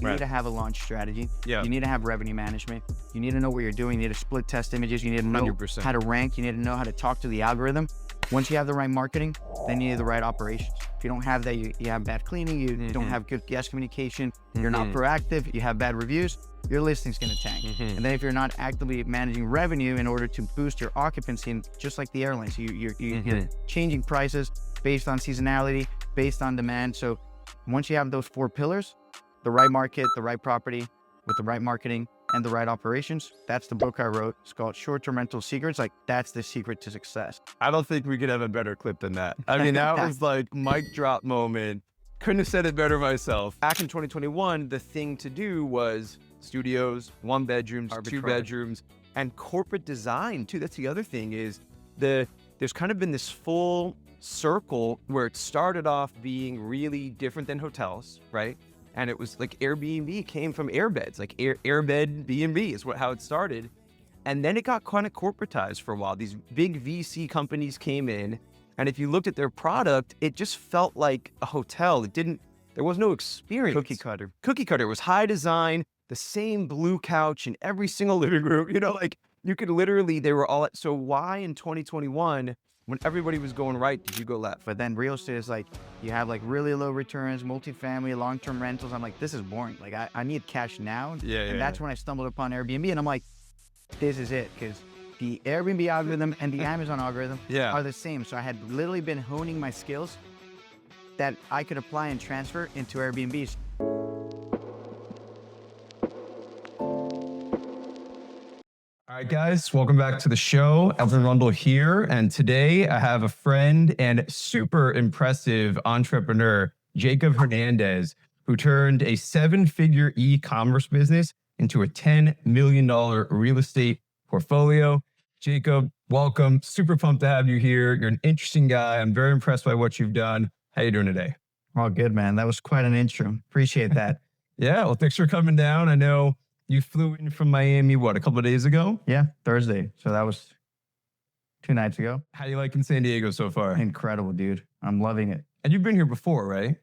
You need to have a launch strategy. Yeah. You need to have revenue management. You need to know what you're doing. You need to split test images. You need to know 100%. how to rank. You need to know how to talk to the algorithm. Once you have the right marketing, then you need the right operations. If you don't have that, you have bad cleaning, you don't have good guest communication, you're not proactive, you have bad reviews, your listing's gonna tank. And then if you're not actively managing revenue in order to boost your occupancy, and just like the airlines, you're changing prices based on seasonality, based on demand. So once you have those 4 pillars, the right market, the right property, with the right marketing and the right operations, that's the book I wrote. It's called Short-Term Rental Secrets. Like, that's the secret to success. I don't think we could have a better clip than that. I mean, that was like mic drop moment. Couldn't have said it better myself. Back in 2021, the thing to do was studios, 1 bedrooms, 2 bedrooms, and corporate design too. That's the other thing is there's kind of been this full circle where it started off being really different than hotels, right? And it was like Airbnb came from airbeds, like airbed B&B is how it started. And then it got kind of corporatized for a while. These big VC companies came in, and if you looked at their product, it just felt like a hotel. There was no experience. Cookie cutter. It was high design, the same blue couch in every single living room, like you could literally, they were all, so why in 2021, when everybody was going right, did you go left? But then real estate is like, you have like really low returns, multifamily, long-term rentals. I'm like, this is boring. Like I need cash now. And that's when I stumbled upon Airbnb, and I'm like, this is it. Because the Airbnb algorithm and the Amazon algorithm are the same. So I had literally been honing my skills that I could apply and transfer into Airbnbs. All right, guys, welcome back to the show. Evan Rundle here. And today I have a friend and super impressive entrepreneur, Jacob Hernandez, who turned a 7-figure e-commerce business into a $10 million real estate portfolio. Jacob, welcome. Super pumped to have you here. You're an interesting guy. I'm very impressed by what you've done. How you doing today? All good, man. That was quite an intro. Appreciate that. Yeah, well, thanks for coming down. I know you flew in from Miami, a couple of days ago? Yeah, Thursday. So that was 2 nights ago. How do you like in San Diego so far? Incredible, dude. I'm loving it. And you've been here before, right?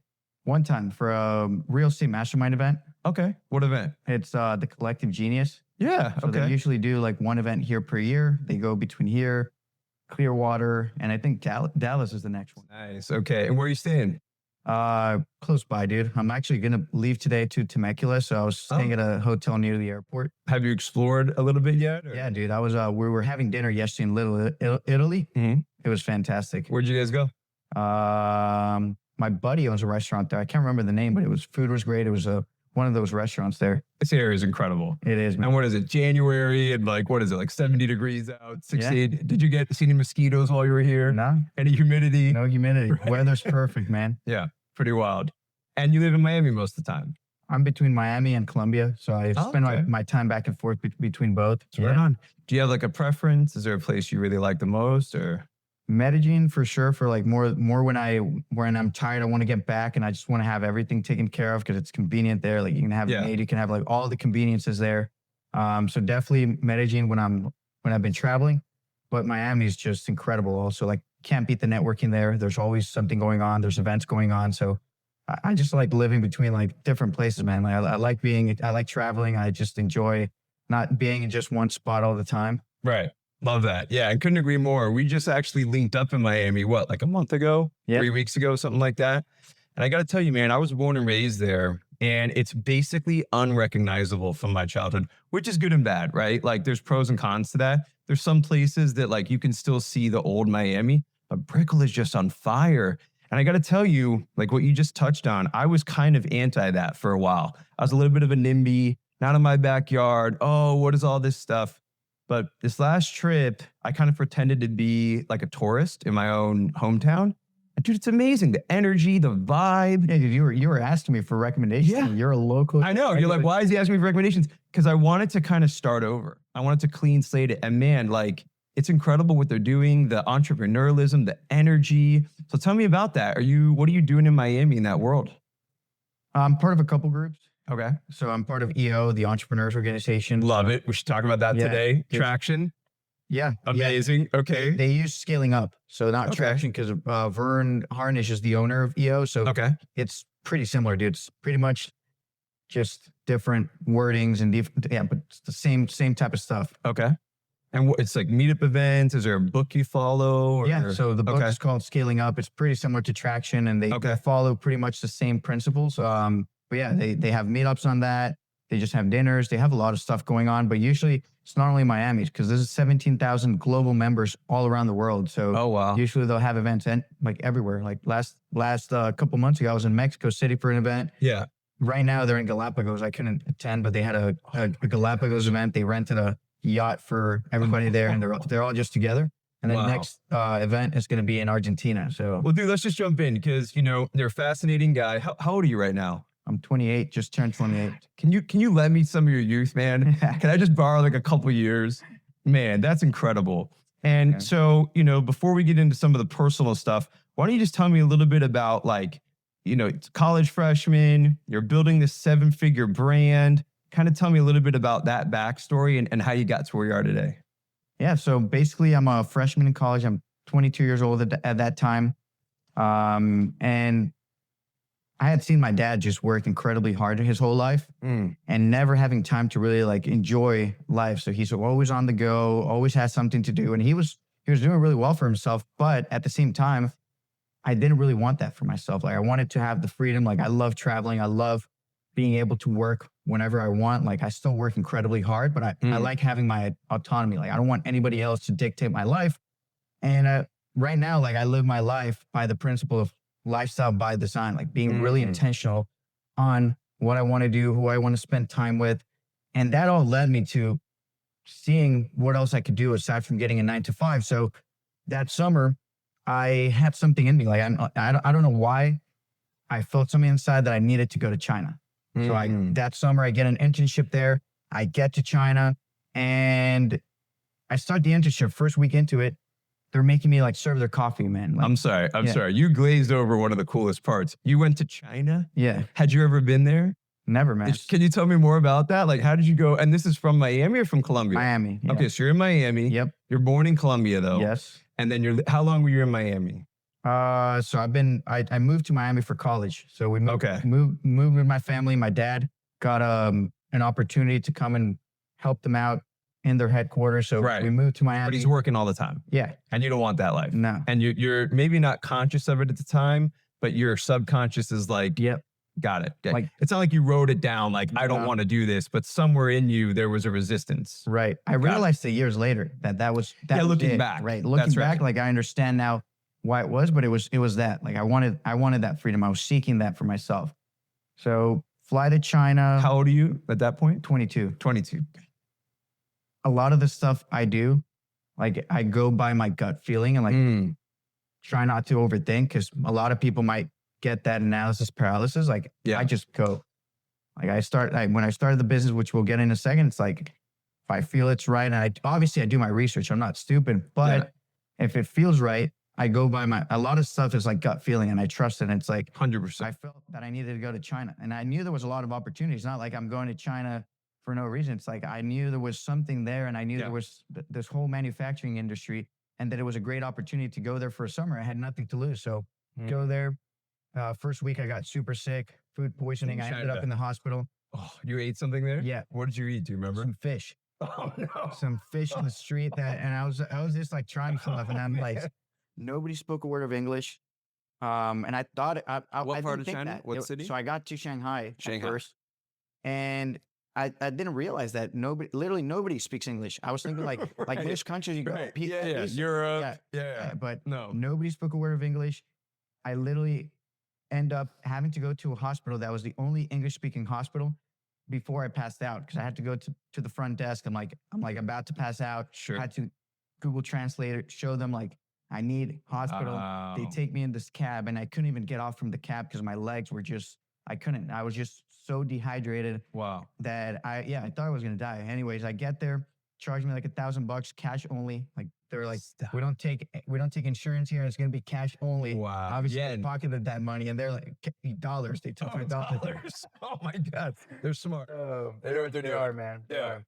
One time for a real estate mastermind event. Okay. What event? It's the Collective Genius. Yeah. So they usually do like 1 event here per year. They go between here, Clearwater, and I think Dallas is the next one. Nice. Okay. And where are you staying? Close by, dude. I'm actually going to leave today to Temecula. So I was staying at a hotel near the airport. Have you explored a little bit yet? Or? Yeah, dude. I was, we were having dinner yesterday in Little Italy. It was fantastic. Where'd you guys go? My buddy owns a restaurant there. I can't remember the name, but food was great. It was one of those restaurants there. This area is incredible. It is, man. And what is it? January and what is it? Like 70 degrees out, 60. Yeah. Did you see any mosquitoes while you were here? No. Any humidity? No humidity. Right. Weather's perfect, man. Yeah. Pretty wild. And you live in Miami most of the time? I'm between Miami and Colombia. So I spend my time back and forth between both. Right on. Do you have a preference? Is there a place you really like the most or? Medellin for sure, for more when I'm tired, I want to get back and I just want to have everything taken care of because it's convenient there. Like you can have maid, you can have all the conveniences there. So definitely Medellin when I've been traveling, but Miami is just incredible. Also, can't beat the networking there. There's always something going on. There's events going on. So I just like living between different places, man. I like traveling. I just enjoy not being in just one spot all the time. Right. Love that. Yeah, I couldn't agree more. We just actually linked up in Miami, a month ago, 3 weeks ago, something like that. And I got to tell you, man, I was born and raised there, and it's basically unrecognizable from my childhood, which is good and bad, right? There's pros and cons to that. There's some places that you can still see the old Miami, but Brickell is just on fire. And I got to tell you, what you just touched on, I was kind of anti that for a while. I was a little bit of a NIMBY, not in my backyard. Oh, what is all this stuff? But this last trip, I kind of pretended to be a tourist in my own hometown. And dude, it's amazing. The energy, the vibe. Yeah, dude, you were asking me for recommendations. Yeah. You're a local. I know. You're why is he asking me for recommendations? Because I wanted to kind of start over. I wanted to clean slate it. And man, it's incredible what they're doing, the entrepreneurialism, the energy. So tell me about that. What are you doing in Miami in that world? I'm part of a couple groups. Okay. So I'm part of EO, the Entrepreneurs Organization. Love it. We should talk about that today. Traction. Yeah. Amazing. Yeah. Okay. They use scaling up. So not Traction because Vern Harnish is the owner of EO. So it's pretty similar, dude. It's pretty much just different wordings and but it's the same type of stuff. Okay. And it's like meetup events. Is there a book you follow? Or, yeah. So the book is called Scaling Up. It's pretty similar to Traction, and they follow pretty much the same principles. But yeah, they have meetups on that. They just have dinners. They have a lot of stuff going on, but usually it's not only Miami, because there's 17,000 global members all around the world. So usually they'll have events like everywhere. Like last couple months ago, I was in Mexico City for an event. Yeah. Right now they're in Galapagos. I couldn't attend, but they had a Galapagos event. They rented a yacht for everybody there, and they're all just together. And then next event is going to be in Argentina. So, well, dude, let's just jump in, because you're a fascinating guy. How old are you right now? I'm 28, just turned 28. Can you lend me some of your youth, man? Can I just borrow like a couple years? Man, that's incredible. And so, before we get into some of the personal stuff, why don't you just tell me a little bit about college freshman, you're building this 7-figure brand. Kind of tell me a little bit about that backstory and how you got to where you are today. Yeah. So basically I'm a freshman in college. I'm 22 years old at that time. And I had seen my dad just work incredibly hard his whole life and never having time to really like enjoy life. So he's always on the go, always has something to do. And he was doing really well for himself. But at the same time, I didn't really want that for myself. Like I wanted to have the freedom. Like I love traveling. I love being able to work whenever I want. Like I still work incredibly hard, but I like having my autonomy. Like I don't want anybody else to dictate my life. And right now, like I live my life by the principle of lifestyle by design, like being really intentional on what I want to do, who I want to spend time with. And that all led me to seeing what else I could do aside from getting a 9-to-5. So that summer I had something in me. Like I don't know why I felt something inside that I needed to go to China. So that summer I get an internship there. I get to China and I start the internship. First week into it, they're making me like serve their coffee, man. Like, I'm sorry. You glazed over one of the coolest parts. You went to China? Yeah. Had you ever been there? Never, man. Can you tell me more about that? Like, how did you go? And this is from Miami or from Colombia? Miami. Yeah. Okay, so you're in Miami. Yep. You're born in Colombia, though. Yes. And then how long were you in Miami? So I moved to Miami for college. So we moved with my family. My dad got an opportunity to come and help them out in their headquarters. So we moved to Miami. But he's working all the time. Yeah. And you don't want that life. No. And you're maybe not conscious of it at the time, but your subconscious is like, yep. Got it. Like, it's not like you wrote it down, like, I don't want to do this, but somewhere in you, there was a resistance. Right. I realized it years later that was looking back. Right. Looking back, like I understand now why it was, but it was that. Like I wanted that freedom. I was seeking that for myself. So fly to China. How old are you at that point? 22. 22. A lot of the stuff I do, like I go by my gut feeling and like try not to overthink, because a lot of people might get that analysis paralysis. Like I just go. Like when I started the business, which we'll get in a second, it's like if I feel it's right, and I do my research. I'm not stupid, but if it feels right, I go by a lot of stuff is like gut feeling, and I trust it. And it's like 100%. I felt that I needed to go to China, and I knew there was a lot of opportunities. Not like I'm going to China for no reason. It's like I knew there was something there, and I knew there was this whole manufacturing industry, and that it was a great opportunity to go there for a summer. I had nothing to lose, so go there. First week I got super sick, food poisoning. I ended up in the hospital. Oh, you ate something there? Yeah. What did you eat? Do you remember? Some fish. Oh no. Some fish in the street and I was just like trying stuff, and I'm like, nobody spoke a word of English. And I thought what part of China? What city? So I got to Shanghai first, and I didn't realize that literally nobody speaks English. I was thinking like most countries you go, Europe, but nobody spoke a word of English. I literally end up having to go to a hospital that was the only English-speaking hospital before I passed out, because I had to go to the front desk. I'm like about to pass out. Sure. I had to Google Translate it, show them like I need hospital. They take me in this cab, and I couldn't even get off from the cab because my legs were I couldn't. I was just so dehydrated. Wow. That I thought I was gonna die. Anyways, I get there, charge me like $1,000, cash only. Like they're like, we don't take insurance here. It's gonna be cash only. Wow. Obviously, I pocketed that money, and they're like dollars. They took my dollars. Oh my God, they're smart. They know what they're doing. They are, man. Yeah.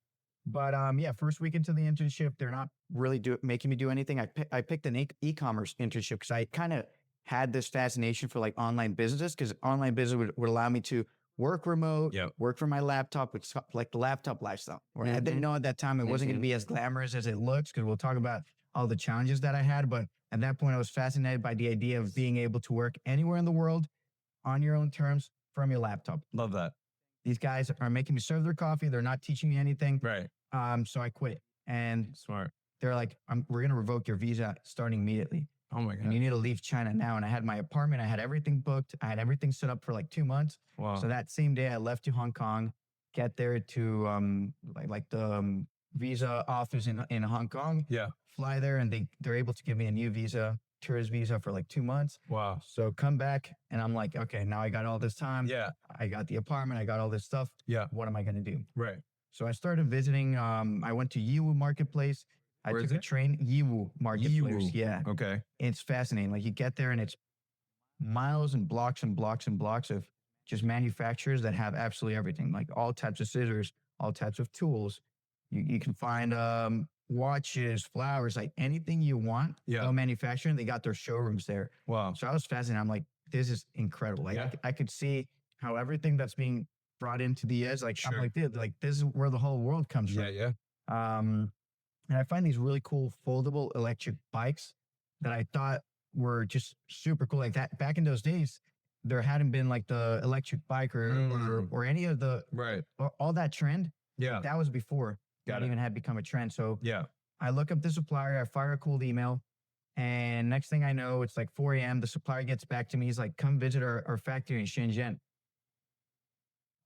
But first week into the internship, they're not really making me do anything. I picked an e-commerce internship because I kind of had this fascination for like online businesses, because online business would allow me to work remote, Yep. work from my laptop. It's like the laptop lifestyle. Right? I didn't know at that time it wasn't going to be as glamorous as it looks, because we'll talk about all the challenges that I had. But at that point, I was fascinated by the idea of being able to work anywhere in the world on your own terms from your laptop. Love that. These guys are making me serve their coffee. They're not teaching me anything. Right. So I quit. And Smart. they're like, we're going to revoke your visa starting immediately. Oh my And God. you need to leave China now. And I had my apartment. I had everything booked. I had everything set up for like 2 months. Wow. So that same day I left to Hong Kong, get there to the visa office in Hong Kong. Yeah. Fly there, and they're able to give me a new visa, tourist visa for like 2 months. Wow. So come back, and I'm like, okay, now I got all this time. Yeah. I got the apartment. I got all this stuff. Yeah. What am I going to do? Right. So I started visiting. I went to Yiwu Marketplace. I Where took is a it? train. Yiwu Marketplace. Yiwu. Yeah. Okay. It's fascinating. Like you get there and it's miles and blocks and blocks and blocks of just manufacturers that have absolutely everything, like all types of scissors, all types of tools. You can find watches, flowers, like anything you want. Yeah. They'll manufacture, and they got their showrooms there. Wow. So I was fascinated. I'm like, this is incredible. Like Yeah. I could see how everything that's being brought into the edge, like I'm Sure. like, dude, like this is where the whole world comes from. Yeah. Yeah. And I find these really cool foldable electric bikes that I thought were just super cool. Like that back in those days, there hadn't been like the electric bike or any of the Right. or all that trend. Yeah. That was before Got that it. even had become a trend. So Yeah. I look up the supplier, I fire a cold email, and next thing I know, it's like 4 a.m. The supplier gets back to me. He's like, come visit our factory in Shenzhen.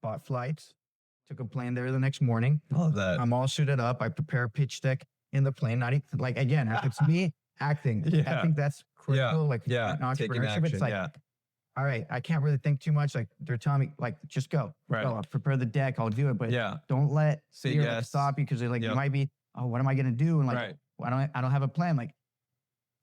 Bought flights, took a plane there the next morning. Love that. I'm all suited up. I prepare a pitch deck in the plane. Not even, like, again, it's me acting. Yeah. I think that's critical. Like in Taking entrepreneurship, action. it's like, yeah. all right, I can't really think too much. Like they're telling me, like, just go. Right. Go. I'll prepare the deck. I'll do it. But Yeah. don't let Say fear yes. stop you, because they're like, Yep. you might be, oh, what am I going to do? And like, Right. I don't have a plan. Like,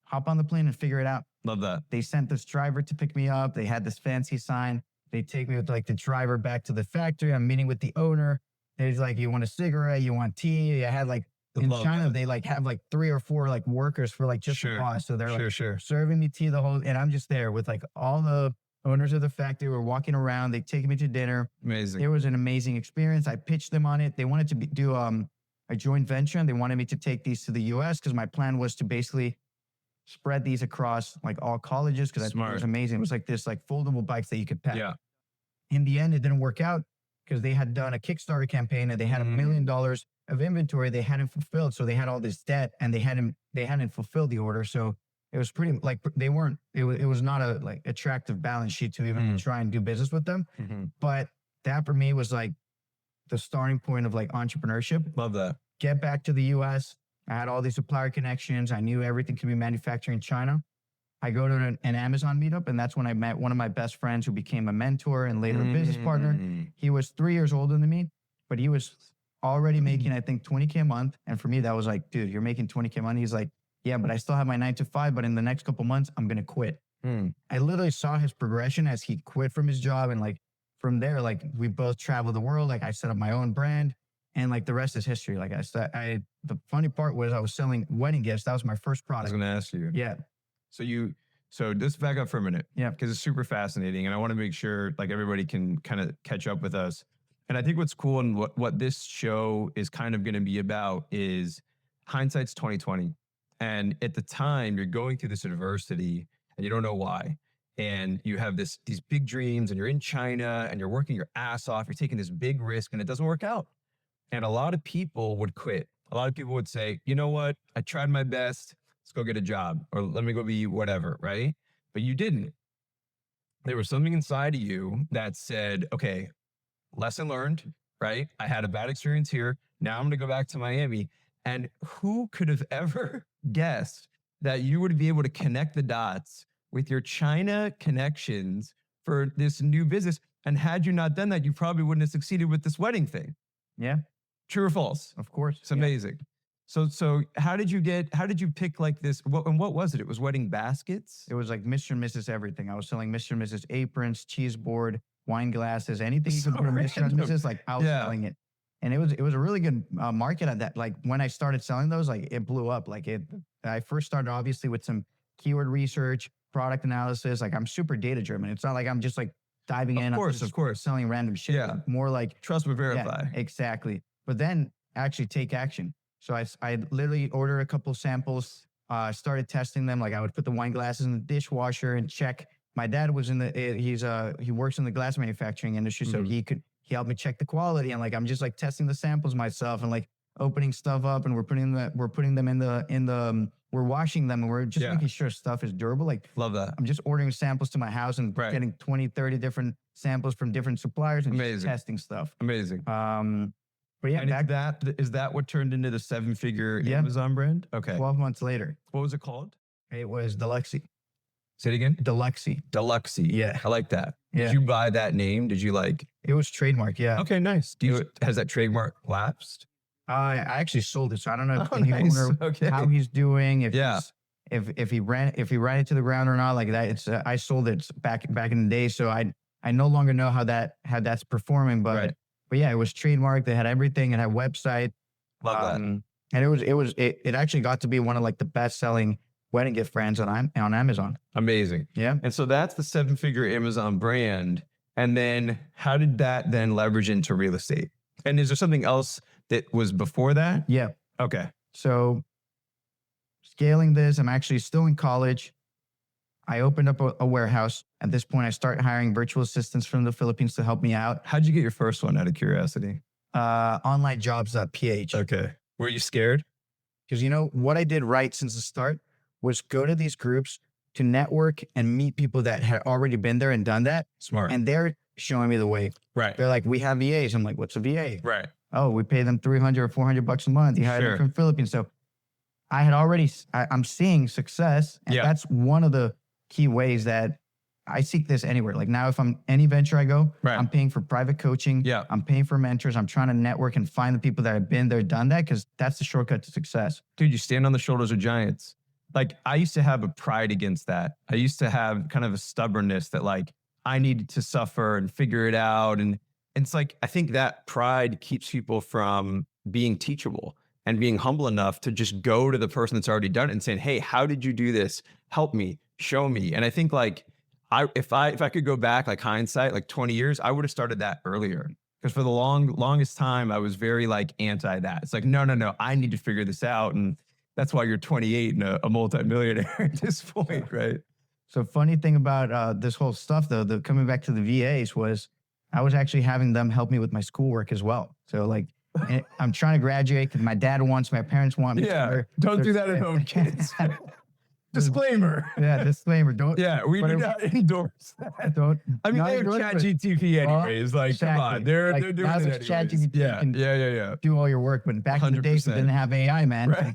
hop on the plane and figure it out. Love that. They sent this driver to pick me up. They had this fancy sign. They take me with like the driver back to the factory. I'm meeting with the owner. He's like, you want a cigarette? You want tea? I had like, in Love China, that. they like have like 3 or 4 like workers for like just Sure. the boss. So they're like Sure. serving me tea the whole, and I'm just there with like all the owners of the factory. We're walking around. They take me to dinner. Amazing. It was an amazing experience. I pitched them on it. They wanted to do a joint venture, and they wanted me to take these to the US, because my plan was to basically spread these across like all colleges, because I think it was Smart. amazing. It was like this like foldable bikes that you could pack. Yeah. In the end, it didn't work out, because they had done a Kickstarter campaign and they had $1 million of inventory they hadn't fulfilled. So they had all this debt, and they hadn't fulfilled the order. So it was pretty like it was not a like attractive balance sheet to even try and do business with them. But that for me was like the starting point of like entrepreneurship. Love that. Get back to the US. I had all these supplier connections. I knew everything could be manufactured in China. I go to an Amazon meetup, and that's when I met one of my best friends who became a mentor and later a business partner. He was 3 years older than me, but he was already making, I think, 20K a month. And for me, that was like, dude, you're making 20K a month. He's like, yeah, but I still have my 9 to 5, but in the next couple months, I'm going to quit. I literally saw his progression as he quit from his job. And like, from there, like we both traveled the world. Like I set up my own brand, and like the rest is history. Like the funny part was I was selling wedding gifts. That was my first I was product. going to ask you. Yeah. So just back up for a minute. Yeah. Because it's super fascinating. And I want to make sure like everybody can kind of catch up with us. And I think what's cool and what this show is kind of going to be about is hindsight's 2020. And at the time you're going through this adversity and you don't know why. And you have these big dreams, and you're in China and you're working your ass off. You're taking this big risk and it doesn't work out. And a lot of people would quit. A lot of people would say, you know what? I tried my best. Let's go get a job, or let me go be whatever, right? But you didn't. There was something inside of you that said, okay, lesson learned, right? I had a bad experience here. Now I'm going to go back to Miami. And who could have ever guessed that you would be able to connect the dots with your China connections for this new business? And had you not done that, you probably wouldn't have succeeded with this wedding thing. Yeah. True or false? Of course. It's amazing. So how did you pick like this? What was it? It was wedding baskets? It was like Mr. and Mrs. everything. I was selling Mr. and Mrs. aprons, cheese board, wine glasses, anything you could put a Mr. and Mrs. Like I was selling it. And it was a really good market at that. Like when I started selling those, like it blew up. I first started obviously with some keyword research, product analysis. Like I'm super data driven. It's not like I'm just like diving in. Of course. Selling random shit. Yeah. More like Trust but verify. Yeah, exactly. But then actually take action. So I literally ordered a couple samples, started testing them. Like I would put the wine glasses in the dishwasher and check. My dad was he works in the glass manufacturing industry. So he helped me check the quality. And like, I'm just like testing the samples myself and like opening stuff up, and we're putting them in the we're washing them, and we're just making sure stuff is durable. Like, love that. I'm just ordering samples to my house and getting 20, 30 different samples from different suppliers and just testing stuff. Amazing. But yeah, and is that what turned into the 7-figure Amazon brand? Okay. 12 months later. What was it called? It was Deluxey. Say it again? Deluxey. Deluxey. Yeah. I like that. Yeah. Did you buy that name? Did you like? It was trademark, yeah. Okay, nice. Has that trademark lapsed? I actually sold it, so I don't know if the new owner, how he's doing, if he ran it to the ground or not. Like that, I sold it back in the day, so I no longer know how that's performing. But yeah, it was trademarked. They had everything. It had a website. Love that. And it actually got to be one of like the best selling wedding gift brands on Amazon. Amazing. Yeah. And so that's the 7-figure Amazon brand. And then how did that then leverage into real estate? And is there something else that was before that? Yeah. Okay. So scaling this, I'm actually still in college. I opened up a warehouse. At this point, I start hiring virtual assistants from the Philippines to help me out. How'd you get your first one, out of curiosity? Onlinejobs.ph. Okay. Were you scared? Because what I did right since the start was go to these groups to network and meet people that had already been there and done that. Smart. And they're showing me the way. Right. They're like, we have VAs. I'm like, what's a VA? Right. Oh, we pay them $300 or $400 a month. You hire them from Philippines. So I'm seeing success. And that's one of the key ways that I seek this anywhere. Like now, if I'm any venture I go, I'm paying for private coaching. Yeah. I'm paying for mentors. I'm trying to network and find the people that have been there, done that, because that's the shortcut to success. Dude, you stand on the shoulders of giants. Like I used to have a pride against that. I used to have kind of a stubbornness that like I needed to suffer and figure it out. And it's like, I think that pride keeps people from being teachable and being humble enough to just go to the person that's already done it and saying, hey, how did you do this? Help me, show me. And I think like, if I could go back, like hindsight, like 20 years, I would have started that earlier. Because for the longest time, I was very like anti that. It's like, no, I need to figure this out. And that's why you're 28 and a multimillionaire at this point, right? So funny thing about this whole stuff though, coming back to the VAs was I was actually having them help me with my schoolwork as well. So like, I'm trying to graduate because my dad wants, my parents want me. Yeah, don't do that at home, kids. Disclaimer. Yeah, disclaimer. Don't. Yeah, we do not endorse that. Don't. I mean, they have ChatGPT anyways. Like, come on, they're doing it anyways. ChatGPT yeah. Do all your work, but back in the days, we didn't have AI, man. Right.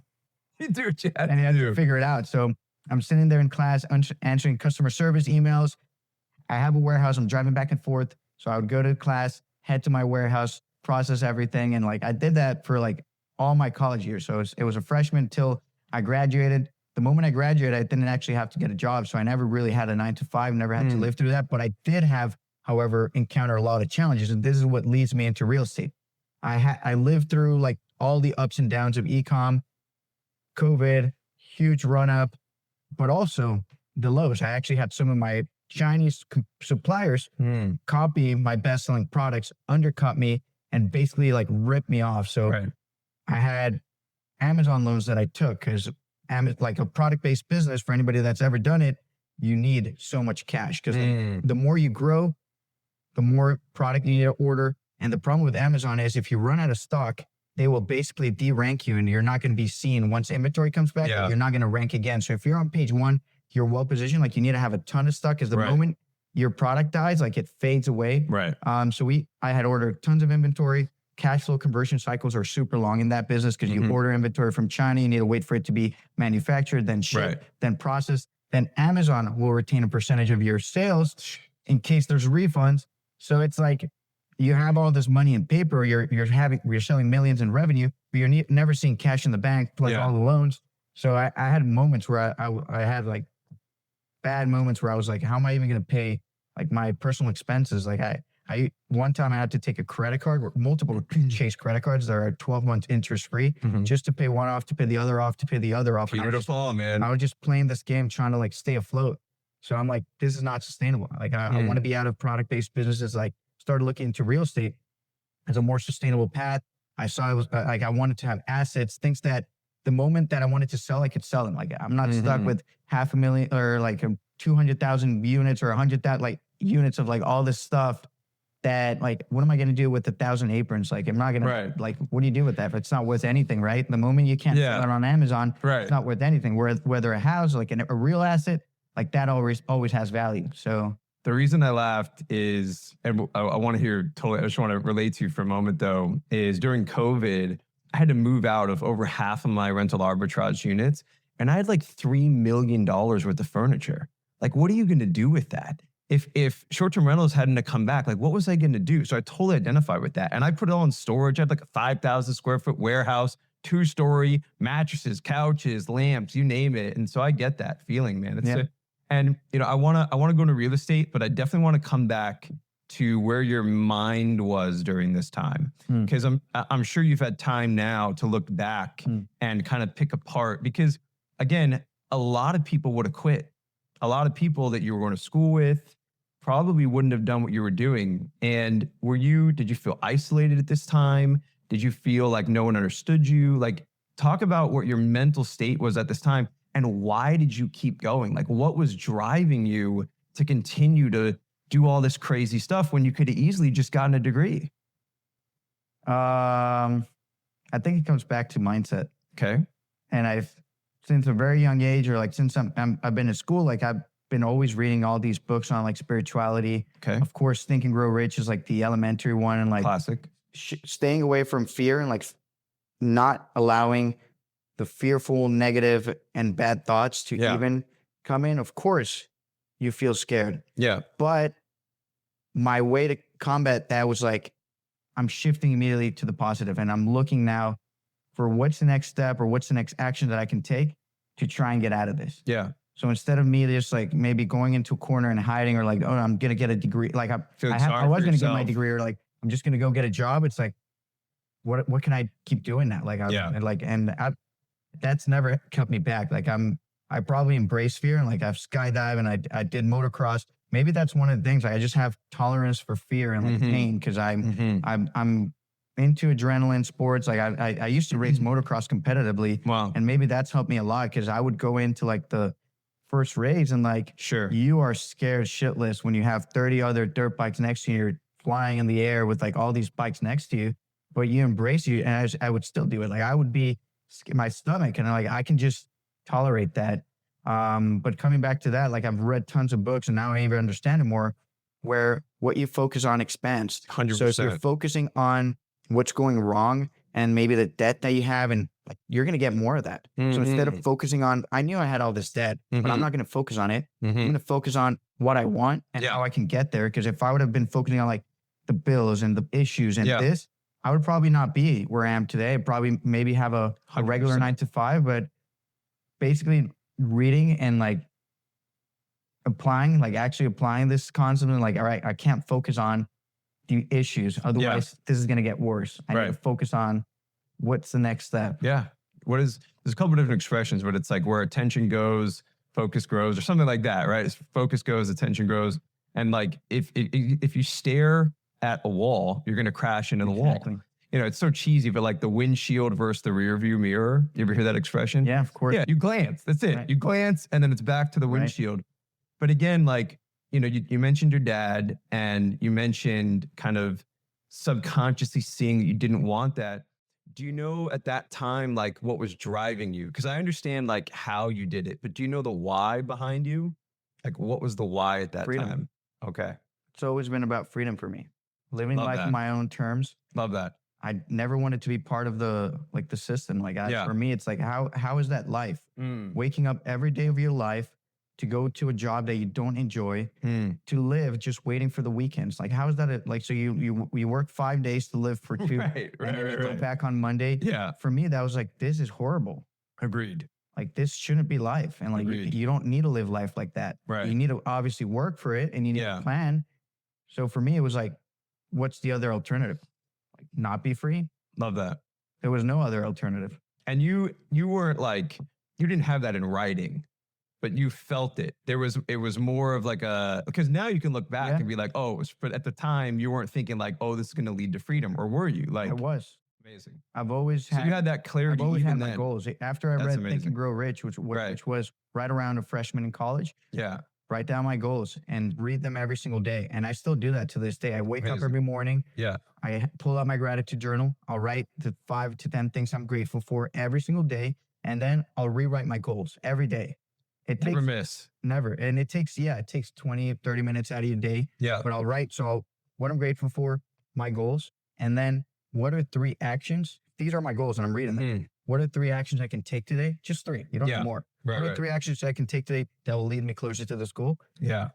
You do chat. And you had to figure it out. So I'm sitting there in class answering customer service emails. I have a warehouse. I'm driving back and forth. So I would go to class, head to my warehouse, process everything. And like, I did that for like all my college years. So it was a freshman till I graduated. The moment I graduated, I didn't actually have to get a job. So I never really had a 9-to-5, never had to live through that. But I did have, however, encounter a lot of challenges. And this is what leads me into real estate. I lived through like all the ups and downs of e-com, COVID, huge run up, but also the lows. I actually had some of my Chinese suppliers copy my best-selling products, undercut me, and basically like rip me off. So I had Amazon loans that I took because like a product-based business, for anybody that's ever done it, you need so much cash because the more you grow, the more product you need to order. And the problem with Amazon is if you run out of stock, they will basically de-rank you and you're not going to be seen once inventory comes back. Yeah. You're not going to rank again. So if you're on page 1, you're well positioned. Like you need to have a ton of stock because the moment your product dies, like it fades away. Right. So I had ordered tons of inventory. Cash flow conversion cycles are super long in that business because you order inventory from China, you need to wait for it to be manufactured, then shipped, then processed. Then Amazon will retain a percentage of your sales in case there's refunds. So it's like you have all this money in paper, you're selling millions in revenue, but you're never seeing cash in the bank plus all the loans. So I had moments where I had like bad moments where I was like, how am I even going to pay like my personal expenses? Like one time I had to take a credit card, multiple Chase credit cards that are 12 months interest free, just to pay one off, to pay the other off, to pay the other off. Beautiful, man. I was just playing this game, trying to like stay afloat. So I'm like, this is not sustainable. Like I want to be out of product-based businesses. Like started looking into real estate as a more sustainable path. I saw it was like, I wanted to have assets, things that the moment that I wanted to sell, I could sell them. Like I'm not stuck with 500,000 or like 200,000 units or 100,000 like units of like all this stuff that like, what am I going to do with 1,000 aprons? Like, I'm not going to like, what do you do with that if it's not worth anything, right? The moment you can't sell it on Amazon, it's not worth anything. Whether a house, like a real asset, like that always has value. So the reason I laughed is, and I want to hear totally, I just want to relate to you for a moment though, is during COVID, I had to move out of over half of my rental arbitrage units and I had like $3 million worth of furniture. Like, what are you going to do with that? If short-term rentals hadn't come back, like what was I going to do? So I totally identified with that. And I put it all in storage. I had like a 5,000 square foot warehouse, 2-story, mattresses, couches, lamps, you name it. And so I get that feeling, man. And you know, I want to go into real estate, but I definitely want to come back to where your mind was during this time. Because I'm sure you've had time now to look back and kind of pick apart, because again, a lot of people would have quit. A lot of people that you were going to school with probably wouldn't have done what you were doing. And did you feel isolated at this time? Did you feel like no one understood you? Like, talk about what your mental state was at this time and why did you keep going? Like, what was driving you to continue to do all this crazy stuff when you could have easily just gotten a degree? I think it comes back to mindset. Okay. And since a very young age, or like since I've been in school, like I've been always reading all these books on like spirituality. Okay. Of course, Think and Grow Rich is like the elementary one, and like classic. Staying away from fear and like not allowing the fearful, negative, and bad thoughts to even come in. Of course, you feel scared. Yeah. But my way to combat that was like, I'm shifting immediately to the positive, and I'm looking now for what's the next step or what's the next action that I can take to try and get out of this. Yeah. So instead of me just like maybe going into a corner and hiding, or like, oh, I'm going to get a degree. Like I was going to get my degree, or like, I'm just going to go get a job. It's like, what can I keep doing now? Like, that's never kept me back. Like I probably embrace fear, and like I've skydived and I did motocross. Maybe that's one of the things. I just have tolerance for fear and like pain, because I'm into adrenaline sports. Like I used to race motocross competitively. Wow. And maybe that's helped me a lot, because I would go into like the first race and like, you are scared shitless when you have 30 other dirt bikes next to you, you're flying in the air with like all these bikes next to you, but you embrace you. And I would still do it. Like I would be my stomach, and like I can just tolerate that. But coming back to that, like I've read tons of books and now I even understand it more, where what you focus on expands. 100%. So if you're focusing on what's going wrong and maybe the debt that you have, and like, you're going to get more of that. So instead of focusing on, I knew I had all this debt, but I'm not going to focus on it. I'm going to focus on what I want and how I can get there. Because if I would have been focusing on like the bills and the issues and this, I would probably not be where I am today. I'd probably maybe have a regular 9 to 5, but basically reading and like actually applying this concept, and like, all right, I can't focus on the issues. Otherwise, this is going to get worse. I need to focus on what's the next step. Yeah. There's a couple of different expressions, but it's like where attention goes, focus grows, or something like that, right? It's focus goes, attention grows. And like, if you stare at a wall, you're going to crash into the wall. You know, it's so cheesy, but like the windshield versus the rear view mirror. You ever hear that expression? Yeah, of course. Yeah, you glance. That's it. Right. You glance and then it's back to the windshield. But again, like, you know, you mentioned your dad, and you mentioned kind of subconsciously seeing that you didn't want that. Do you know at that time, like, what was driving you? Because I understand like how you did it, but do you know the why behind you? Like, what was the why at that time? Okay. It's always been about freedom for me. Living life on my own terms. Love that. I never wanted to be part of the system. Like for me, it's like, how is that life? Waking up every day of your life to go to a job that you don't enjoy, to live just waiting for the weekends. Like, how is that? Like, so you work 5 days to live for 2, and then you go back on Monday. Yeah. For me, that was like, this is horrible. Agreed. Like, this shouldn't be life. And like, you don't need to live life like that. Right. You need to obviously work for it, and you need to plan. So for me, it was like, what's the other alternative? Like, not be free? Love that. There was no other alternative. And you weren't like, you didn't have that in writing. but you felt it. It was more of like because now you can look back and be like, oh, but at the time you weren't thinking like, oh, this is going to lead to freedom, or were you? Like, I was. Amazing. I've always So had, you had that clarity. I've always even had my then. goals. After I read Think and Grow Rich, which was right around a freshman in college. Yeah. Write down my goals and read them every single day. And I still do that to this day. I wake up every morning. Yeah. I pull out my gratitude journal. I'll write the 5 to 10 things I'm grateful for every single day. And then I'll rewrite my goals every day. Never miss. Never. And it takes 20, 30 minutes out of your day. Yeah. But I'll write. So what I'm grateful for, my goals. And then what are 3 actions? These are my goals and I'm reading them. What are 3 actions I can take today? Just 3. You don't need more. Right, what are 3 actions I can take today that will lead me closer to this goal? Yeah.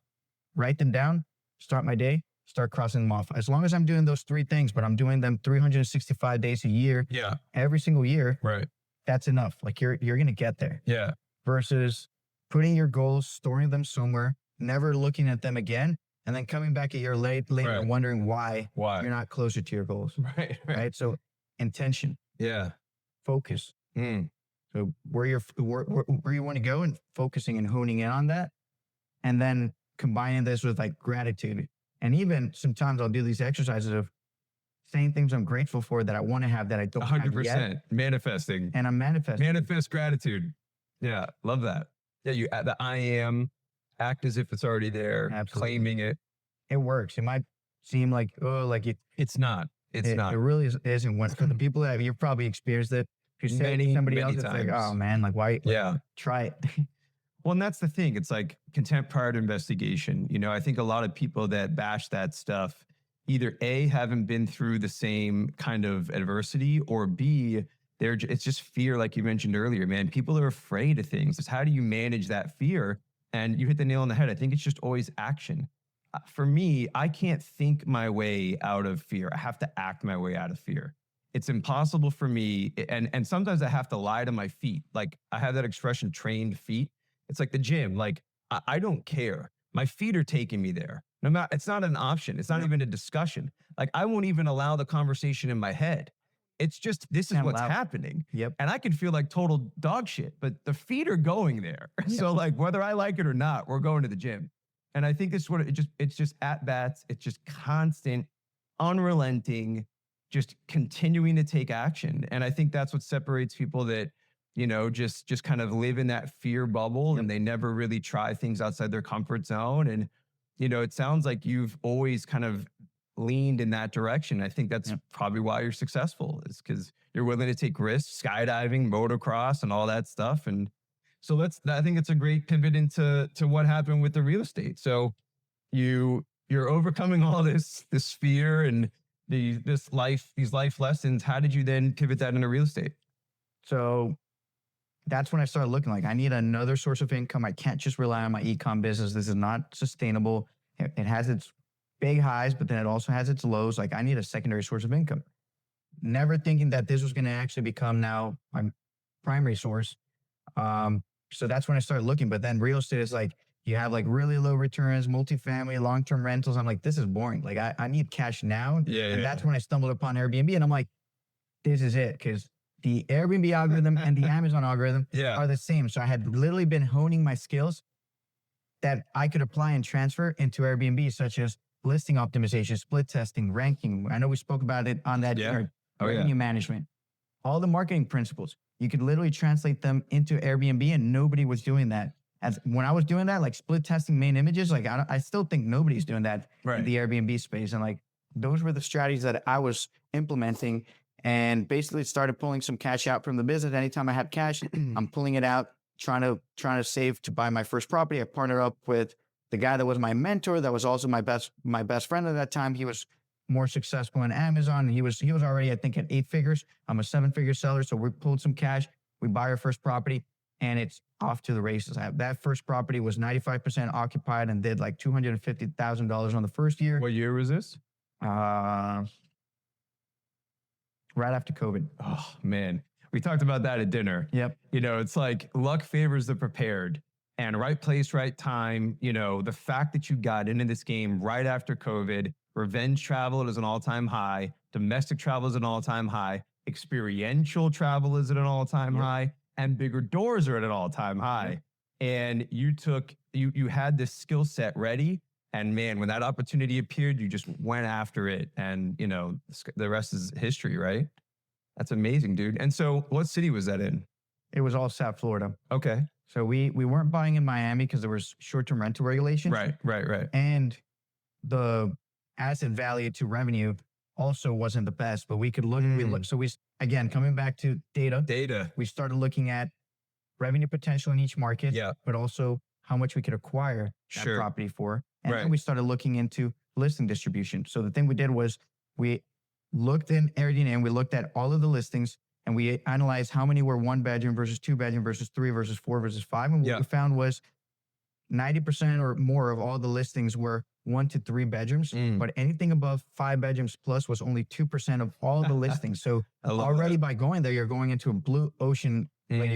Write them down, start my day, start crossing them off. As long as I'm doing those 3 things, but I'm doing them 365 days a year. Yeah. Every single year. Right. That's enough. Like you're going to get there. Yeah. Versus putting your goals, storing them somewhere, never looking at them again, and then coming back a year later and wondering why you're not closer to your goals. Right. So intention. Yeah. Focus. So where you want to go and focusing and honing in on that, and then combining this with like gratitude. And even sometimes I'll do these exercises of saying things I'm grateful for that I want to have that I don't 100%. Have yet. Manifesting. And I'm manifesting. Manifest gratitude. Yeah. Love that. Yeah. You add the I am, act as if it's already there. Absolutely. Claiming it. It works. It might seem like, it's not. It's not. It really isn't. For the people that you've probably experienced it, if you say to somebody else, it's like, oh man, like why? Try it. Well, and that's the thing. It's like contempt prior to investigation. You know, I think a lot of people that bash that stuff either A, haven't been through the same kind of adversity, or B, it's just fear, like you mentioned earlier, man. People are afraid of things. It's how do you manage that fear? And you hit the nail on the head. I think it's just always action. For me, I can't think my way out of fear. I have to act my way out of fear. It's impossible for me. And sometimes I have to lie to my feet. Like I have that expression, trained feet. It's like the gym. Like I don't care. My feet are taking me there. No matter, it's not an option. It's not even a discussion. Like I won't even allow the conversation in my head. It's just, this is what's happening. Yep. And I can feel like total dog shit, but the feet are going there. So like whether I like it or not, we're going to the gym. And I think it's just at bats. It's just constant, unrelenting, just continuing to take action. And I think that's what separates people that, you know, just kind of live in that fear bubble and they never really try things outside their comfort zone. And, you know, it sounds like you've always kind of leaned in that direction. I think that's probably why you're successful, is because you're willing to take risks, skydiving, motocross, and all that stuff. And so I think it's a great pivot into what happened with the real estate. So you're overcoming all this fear and these life lessons. How did you then pivot that into real estate? So that's when I started looking like I need another source of income. I can't just rely on my e-com business. This is not sustainable. It has its big highs, but then it also has its lows. Like I need a secondary source of income. Never thinking that this was going to actually become now my primary source. So that's when I started looking. But then real estate is like, you have like really low returns, multifamily, long-term rentals. I'm like, this is boring. Like I need cash now. And that's when I stumbled upon Airbnb and I'm like, this is it. Because the Airbnb algorithm and the Amazon algorithm are the same. So I had literally been honing my skills that I could apply and transfer into Airbnb, such as listing optimization, split testing, ranking. I know we spoke about it on that revenue management. All the marketing principles, you could literally translate them into Airbnb and nobody was doing that. As when I was doing that, like split testing main images, like I still think nobody's doing that in the Airbnb space. And like, those were the strategies that I was implementing and basically started pulling some cash out from the business. Anytime I had cash, I'm pulling it out, trying to save to buy my first property. I partnered up with the guy that was my mentor, that was also my best friend at that time. He was more successful in Amazon. And he was already, I think, at 8 figures. I'm a 7-figure seller. So we pulled some cash. We buy our first property and it's off to the races. That first property was 95% occupied and did like $250,000 on the first year. What year was this? Right after COVID. Oh man, we talked about that at dinner. Yep. You know, it's like luck favors the prepared, and right place, right time. You know, the fact that you got into this game right after COVID, revenge travel is an all-time high, domestic travel is an all-time high, experiential travel is at an all-time high, and bigger doors are at an all-time high. and you had this skill set ready. And man, when that opportunity appeared, you just went after it. And the rest is history, right? That's amazing, dude. And so what city was that in? It was all South Florida. Okay. So we weren't buying in Miami because there was short-term rental regulations. Right. And the asset value to revenue also wasn't the best, but we could look, so again, coming back to data, we started looking at revenue potential in each market, but also how much we could acquire that property for. And then we started looking into listing distribution. So the thing we did was we looked in Airbnb and we looked at all of the listings and we analyzed how many were 1 bedroom versus 2 bedroom versus 3 versus 4 versus 5. And what we found was 90% or more of all the listings were 1 to 3 bedrooms, but anything above 5 bedrooms plus was only 2% of all the listings. So already by going there, you're going into a blue ocean. Like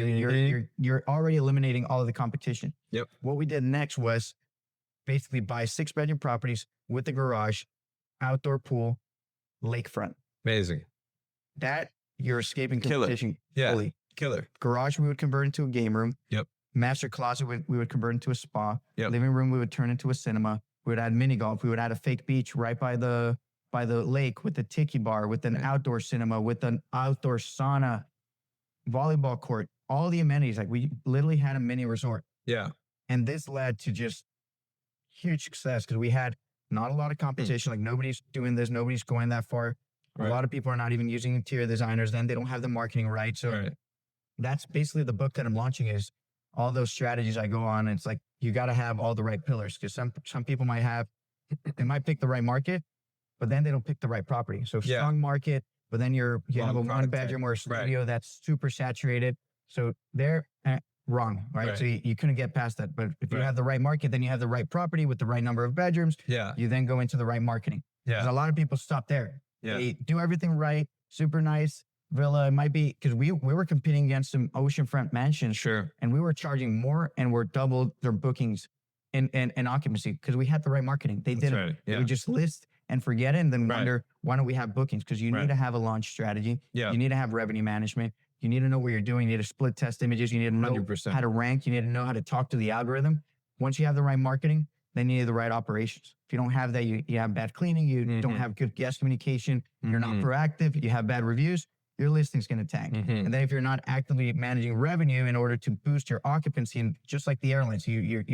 you're already eliminating all of the competition. Yep. What we did next was basically buy 6-bedroom properties with a garage, outdoor pool, lakefront. Amazing. That you're escaping competition fully. Killer. Garage we would convert into a game room. Yep. Master closet we would convert into a spa. Yep. Living room we would turn into a cinema. We would add mini golf. We would add a fake beach right by the lake with a tiki bar, with an outdoor cinema, with an outdoor sauna, volleyball court, all the amenities. Like we literally had a mini resort. Yeah. And this led to just huge success because we had not a lot of competition. Like nobody's doing this. Nobody's going that far. A lot of people are not even using interior designers. Then they don't have the marketing right. So that's basically the book that I'm launching is all those strategies I go on. And it's like, you got to have all the right pillars because some people they might pick the right market, but then they don't pick the right property. So strong market, but then you have a 1 bedroom or a studio that's super saturated. So they're wrong, right? So you couldn't get past that. But if you have the right market, then you have the right property with the right number of bedrooms. Yeah. You then go into the right marketing. Yeah. A lot of people stop there. Yeah. They do everything right, super nice villa. It might be because we were competing against some oceanfront mansions. Sure. And we were charging more and we're double their bookings in occupancy because we had the right marketing. They didn't. Right. Yeah. They would just list and forget it and then wonder, why don't we have bookings? Because you need to have a launch strategy. Yeah. You need to have revenue management. You need to know what you're doing. You need to split test images. You need to know 100%. how to rank. You need to know how to talk to the algorithm. Once you have the right marketing, then you need the right operations. If you don't have that, you have bad cleaning. You don't have good guest communication. You're not proactive. You have bad reviews. Your listing's going to tank. And then if you're not actively managing revenue in order to boost your occupancy, and just like the airlines, you're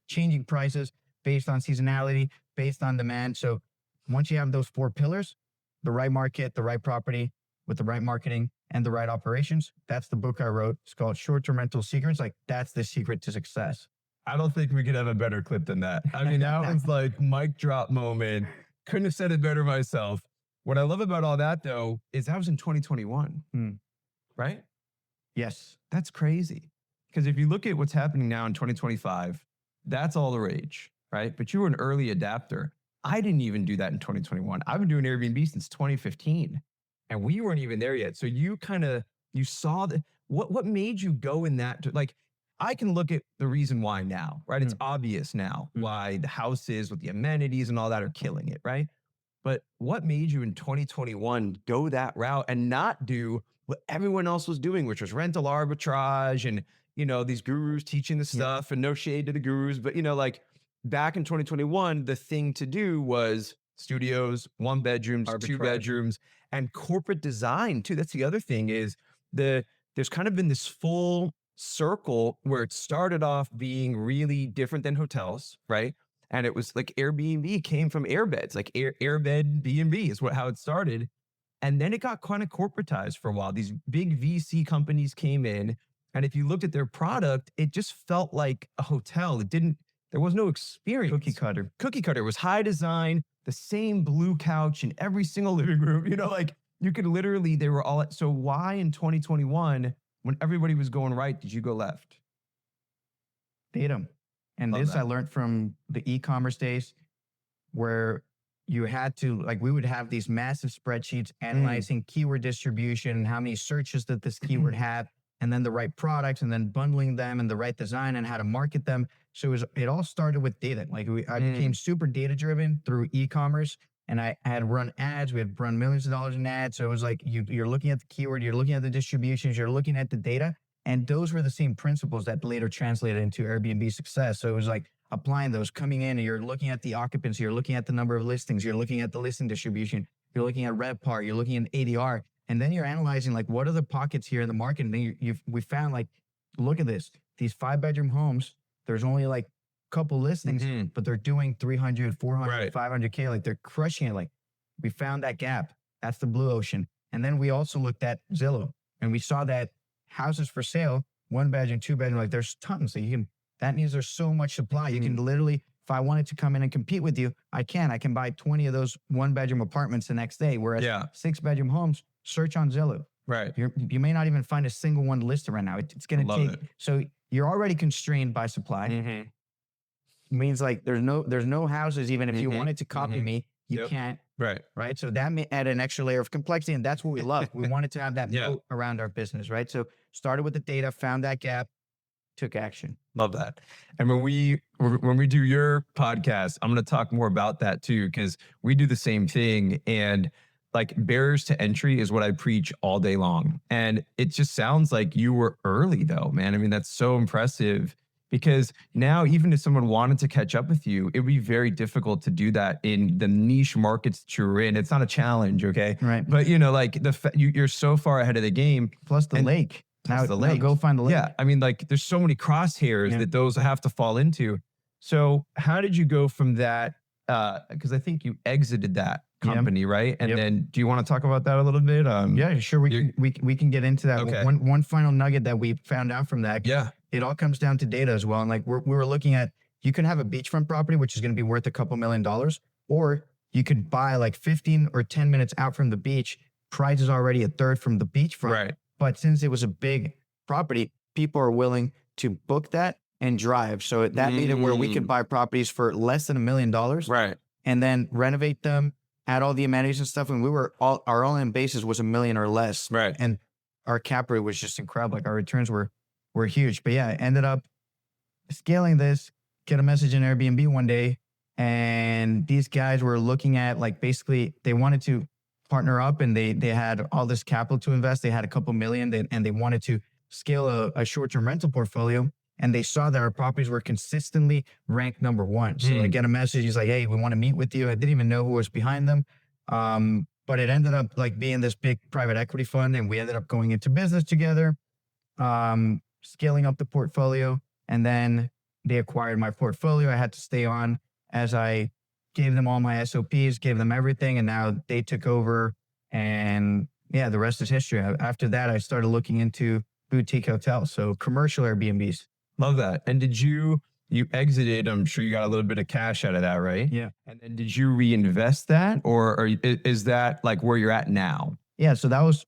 changing prices based on seasonality, based on demand. So once you have those 4 pillars, the right market, the right property with the right marketing and the right operations, that's the book I wrote. It's called Short-Term Rental Secrets. Like that's the secret to success. I don't think we could have a better clip than that. I mean, that was like mic drop moment. Couldn't have said it better myself. What I love about all that though, is that was in 2021, right? Yes. That's crazy. Because if you look at what's happening now in 2025, that's all the rage, right? But you were an early adapter. I didn't even do that in 2021. I've been doing Airbnb since 2015 and we weren't even there yet. So you saw that. What made you go in that, like, I can look at the reason why now, right? It's obvious now why the houses with the amenities and all that are killing it, right? But what made you in 2021 go that route and not do what everyone else was doing, which was rental arbitrage and, these gurus teaching the stuff and no shade to the gurus, but like back in 2021, the thing to do was studios, 1 bedrooms, arbitrage. 2 bedrooms, and corporate design too. That's the other thing is there's kind of been this full circle where it started off being really different than hotels, right? And it was like Airbnb came from airbeds, like airbed B&B is how it started. And then it got kind of corporatized for a while. These big VC companies came in. And if you looked at their product, it just felt like a hotel. There was no experience. Cookie cutter. It was high design, the same blue couch in every single living room. Like you could literally, they were all, so why in 2021, when everybody was going right, did you go left? Data. And Love this that. I learned from the e-commerce days where you had to, like, we would have these massive spreadsheets analyzing keyword distribution and how many searches did this keyword have, and then the right products, and then bundling them and the right design and how to market them. So it all started with data. Like I became super data driven through e-commerce, and I had run ads. We had run millions of dollars in ads. So it was like you're looking at the keyword, you're looking at the distributions, you're looking at the data, And those were the same principles that later translated into Airbnb success. So it was like applying those, coming in, and you're looking at the occupancy, you're looking at the number of listings, you're looking at the listing distribution, you're looking at RevPAR, you're looking at ADR, and then you're analyzing like what are the pockets here in the market. And then we found like, look at this, these 5-bedroom homes, there's only like a couple listings, but they're doing 300, 400, 500K. Like they're crushing it. Like we found that gap. That's the blue ocean. And then we also looked at Zillow, and we saw that houses for sale, 1-bedroom, 2-bedroom, like there's tons. So that means there's so much supply. You can literally, if I wanted to come in and compete with you, I can buy 20 of those 1-bedroom apartments the next day. Whereas 6-bedroom homes, search on Zillow. Right. You may not even find a single one listed right now. It's going to take, so you're already constrained by supply. Means like there's no houses, even if you wanted to copy me, you can't. Right. So that may add an extra layer of complexity, and that's what we love. We wanted to have that moat around our business, right? So started with the data, found that gap, took action. Love that. And when we do your podcast, I'm going to talk more about that too, because we do the same thing. And like barriers to entry is what I preach all day long. And it just sounds like you were early though, man. I mean, that's so impressive, because now even if someone wanted to catch up with you, it would be very difficult to do that in the niche markets that you're in. It's not a challenge, okay? Right. But like you're so far ahead of the game. Plus the lake. Now go find the lake. Yeah. I mean, like there's so many crosshairs that those have to fall into. So how did you go from that? Because I think you exited that company, right? And then do you want to talk about that a little bit? Yeah, sure. We can get into that. Okay. One final nugget that we found out from that. Yeah. It all comes down to data as well. And like we were looking at, you can have a beachfront property, which is going to be worth a couple $1 million, or you could buy like 15 or 10 minutes out from the beach. Price is already a third from the beachfront. Right. But since it was a big property, people are willing to book that and drive. So that made it where we could buy properties for less than $1 million. Right. And then renovate them, add all the amenities and stuff. And our all-in basis was $1 million or less. Right. And our cap rate was just incredible. Like our returns were huge. But yeah, I ended up scaling this, get a message in Airbnb one day, and these guys were looking at like, basically they wanted to partner up, and they had all this capital to invest. They had a couple million, and they wanted to scale a short-term rental portfolio. And they saw that our properties were consistently ranked number 1. So I get a message. He's like, hey, we want to meet with you. I didn't even know who was behind them. But it ended up like being this big private equity fund. And we ended up going into business together, scaling up the portfolio. And then they acquired my portfolio. I had to stay on as I gave them all my SOPs, gave them everything. And now they took over. And yeah, the rest is history. After that, I started looking into boutique hotels. So commercial Airbnbs. Love that. And did you exited, I'm sure you got a little bit of cash out of that, right? Yeah. And then did you reinvest that, or is that like where you're at now? Yeah. So that was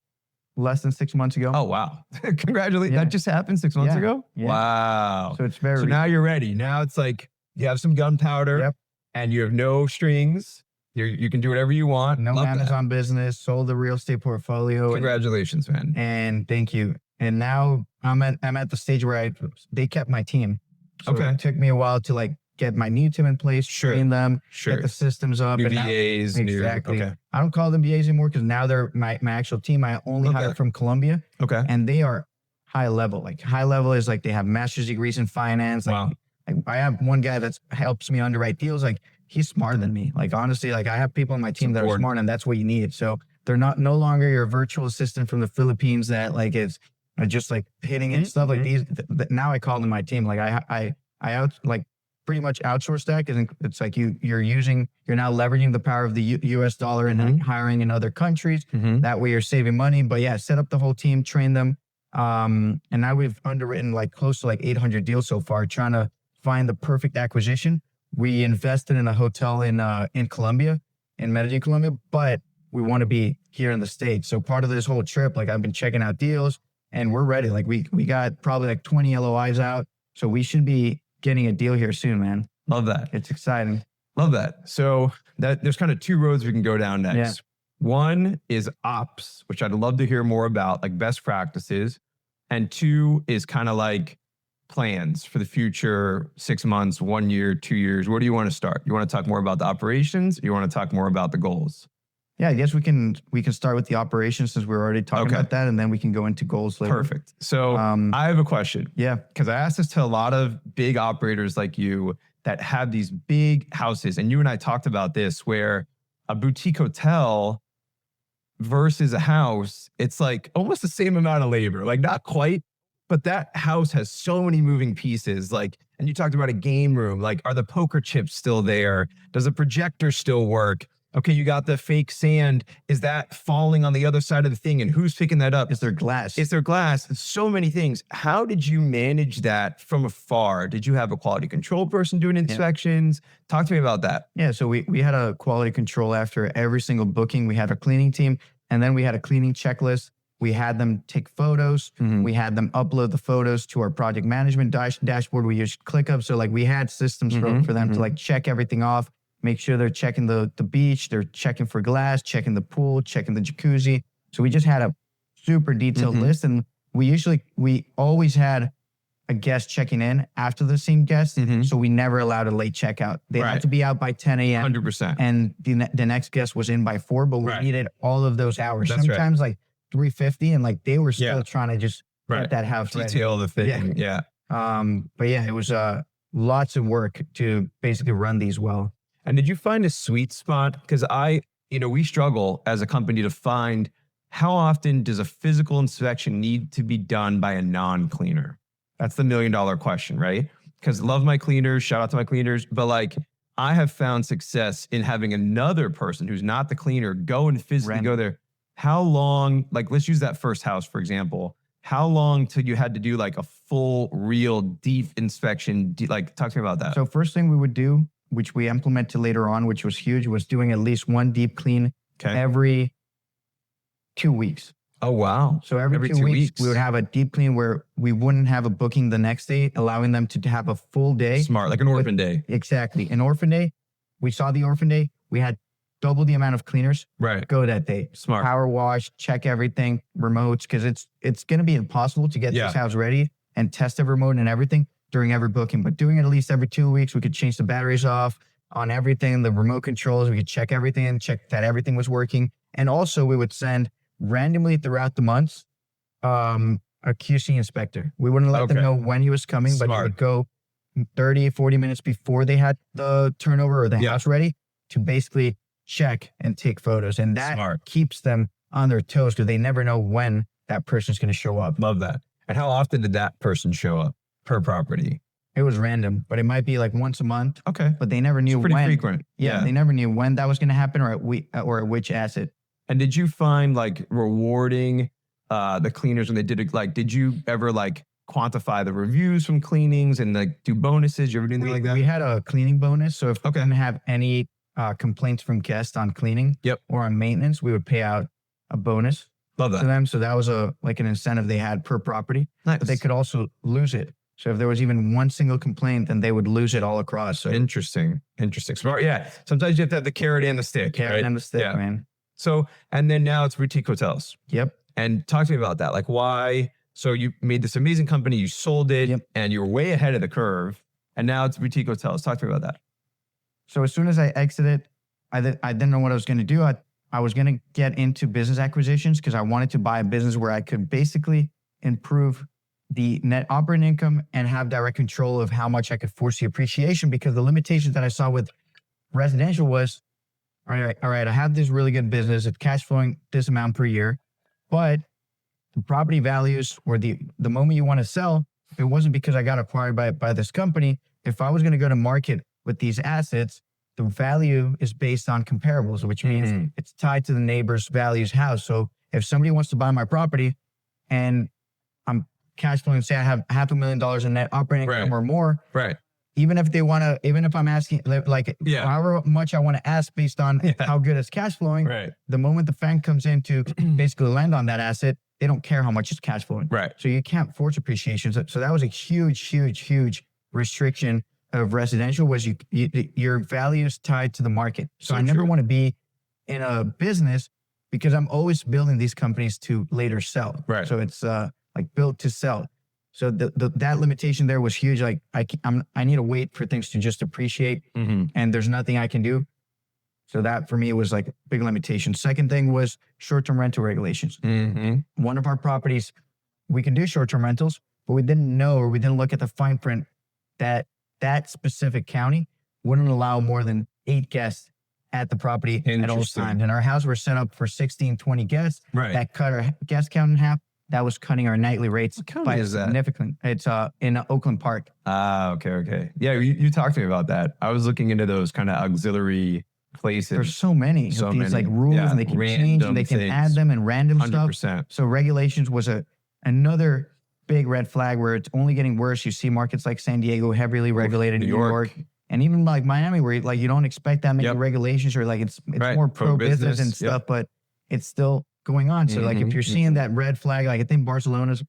less than 6 months ago. Oh, wow. Congratulations. Yeah. That just happened 6 months ago? Yeah. Wow. So it's very. So now you're ready. Now it's like you have some gunpowder and you have no strings. You can do whatever you want. No Amazon business, sold the real estate portfolio. Congratulations, man. And thank you. And now I'm at the stage where they kept my team. So it took me a while to like get my new team in place, train them, get the systems up. New VAs. Exactly. I don't call them VAs anymore because now they're my actual team. I only hired from Colombia. Okay. And they are high level. Like high level is like they have master's degrees in finance. Like, like I have one guy that helps me underwrite deals. Like he's smarter than me. Like honestly, like I have people on my team that are smart, and that's what you need. So they're no longer your virtual assistant from the Philippines that like is just like hitting and stuff like these. Now I call them my team. Like I pretty much outsource that because it's like you're now leveraging the power of the US dollar and then hiring in other countries. That way you're saving money. But yeah, set up the whole team, train them. And now we've underwritten like close to like 800 deals so far, trying to find the perfect acquisition. We invested in a hotel in Colombia, in Medellin, Colombia, but we want to be here in the States. So part of this whole trip, like I've been checking out deals and we're ready. Like we got probably like 20 LOIs out. So we should be getting a deal here soon, man. Love that. It's exciting. Love that. So there's kind of 2 roads we can go down next. Yeah. One is ops, which I'd love to hear more about, like best practices. And 2 is kind of like plans for the future, 6 months, 1 year, 2 years. Where do you want to start? You want to talk more about the operations? Or you want to talk more about the goals? Yeah, I guess we can start with the operations since we're already talking about that, and then we can go into goals later. Perfect. So I have a question. Yeah. Because I asked this to a lot of big operators like you that have these big houses. And you and I talked about this where a boutique hotel versus a house, it's like almost the same amount of labor, like not quite, but that house has so many moving pieces. Like, and you talked about a game room, like are the poker chips still there? Does the projector still work? Okay, you got the fake sand. Is that falling on the other side of the thing? And who's picking that up? Is there glass? Is there glass? So many things. How did you manage that from afar? Did you have a quality control person doing inspections? Talk to me about that. Yeah, so we had a quality control after every single booking. We had a cleaning team, and then we had a cleaning checklist. We had them take photos. We had them upload the photos to our project management dashboard. We used ClickUp. So like we had systems for them to like check everything off, make sure they're checking the beach, they're checking for glass, checking the pool, checking the jacuzzi. So we just had a super detailed list. And we always had a guest checking in after the same guest. So we never allowed a late checkout. They had to be out by 10 a.m. 100%. And the next guest was in by 4, but we needed all of those hours. That's sometimes like 3:50, and like they were still trying to just get that house detail the thing. Yeah. But yeah, it was lots of work to basically run these well. And did you find a sweet spot? Because we struggle as a company to find how often does a physical inspection need to be done by a non-cleaner? That's the $1 million question, right? Because love my cleaners, shout out to my cleaners, but like I have found success in having another person who's not the cleaner go and physically go there. How long, like let's use that first house, for example. How long till you had to do like a full, real, deep inspection? Like talk to me about that. So first thing we would do, which we implemented later on, which was huge, was doing at least one deep clean every 2 weeks. Oh, wow. So every 2 weeks, we would have a deep clean where we wouldn't have a booking the next day, allowing them to have a full day. Smart, like an orphan day. Exactly. An orphan day, we saw the orphan day, we had double the amount of cleaners go that day. Smart. Power wash, check everything, remotes, because it's going to be impossible to get this house ready and test every remote and everything during every booking. But doing it at least every 2 weeks, we could change the batteries off on everything, the remote controls, we could check everything and check that everything was working. And also we would send randomly throughout the months a QC inspector. We wouldn't let them know when he was coming, but he would go 30, 40 minutes before they had the turnover or the house ready to basically check and take photos. And that keeps them on their toes because they never know when that person's going to show up. Love that. And how often did that person show up per property? It was random, but it might be like once a month. Okay. But they never knew it's pretty when. Frequent. Yeah, they never knew when that was going to happen or at which asset. And did you find like rewarding the cleaners when they did it? Like, did you ever like quantify the reviews from cleanings and like do bonuses? You ever do anything like that? We had a cleaning bonus. So if we didn't have any complaints from guests on cleaning or on maintenance, we would pay out a bonus to them. So that was like an incentive they had per property. Nice. But they could also lose it. So if there was even one single complaint, then they would lose it all across. So Interesting. Smart. Yeah. Sometimes you have to have the carrot and the stick. Carrot and the stick, man. So, and then now it's boutique hotels. Yep. And talk to me about that. Like why? So you made this amazing company, you sold it and you were way ahead of the curve. And now it's boutique hotels. Talk to me about that. So as soon as I exited, I didn't know what I was going to do. I was going to get into business acquisitions because I wanted to buy a business where I could basically improve the net operating income and have direct control of how much I could force the appreciation, because the limitations that I saw with residential was, all right, I have this really good business. It's cash flowing this amount per year, but the property values or the moment you want to sell, it wasn't because I got acquired by this company. If I was going to go to market with these assets, the value is based on comparables, which means it's tied to the neighbor's values house. So if somebody wants to buy my property and I'm cash flowing, say I have $500,000 in net operating income or more, even if they want to, even if I'm asking like however much I want to ask based on how good it's cash flowing, the moment the fan comes in to basically land on that asset, they don't care how much it's cash flowing. So you can't force appreciation. So that was a huge restriction of residential, was your value is tied to the market. So I never want to be in a business because I'm always building these companies to later sell. So it's like built to sell. So that limitation there was huge. Like I need to wait for things to just appreciate, and there's nothing I can do. So that for me was like a big limitation. Second thing was short-term rental regulations. One of our properties, we can do short-term rentals, but we didn't know, or we didn't look at the fine print that that specific county wouldn't allow more than 8 guests at the property at all times. In our house, we're set up for 16, 20 guests. Right. That cut our guest count in half. That was cutting our nightly rates by significantly. It's in Oakland Park. Okay. Yeah, you talked to me about that. I was looking into those kind of auxiliary places. There's so many of these like rules, and they can change, and they can add them and random 100%. Stuff. So regulations was another big red flag where it's only getting worse. You see markets like San Diego heavily regulated, New York. And even like Miami, where like you don't expect that many regulations, or like it's more pro business and stuff, but it's still going on. So like if you're seeing that red flag, like I think Barcelona's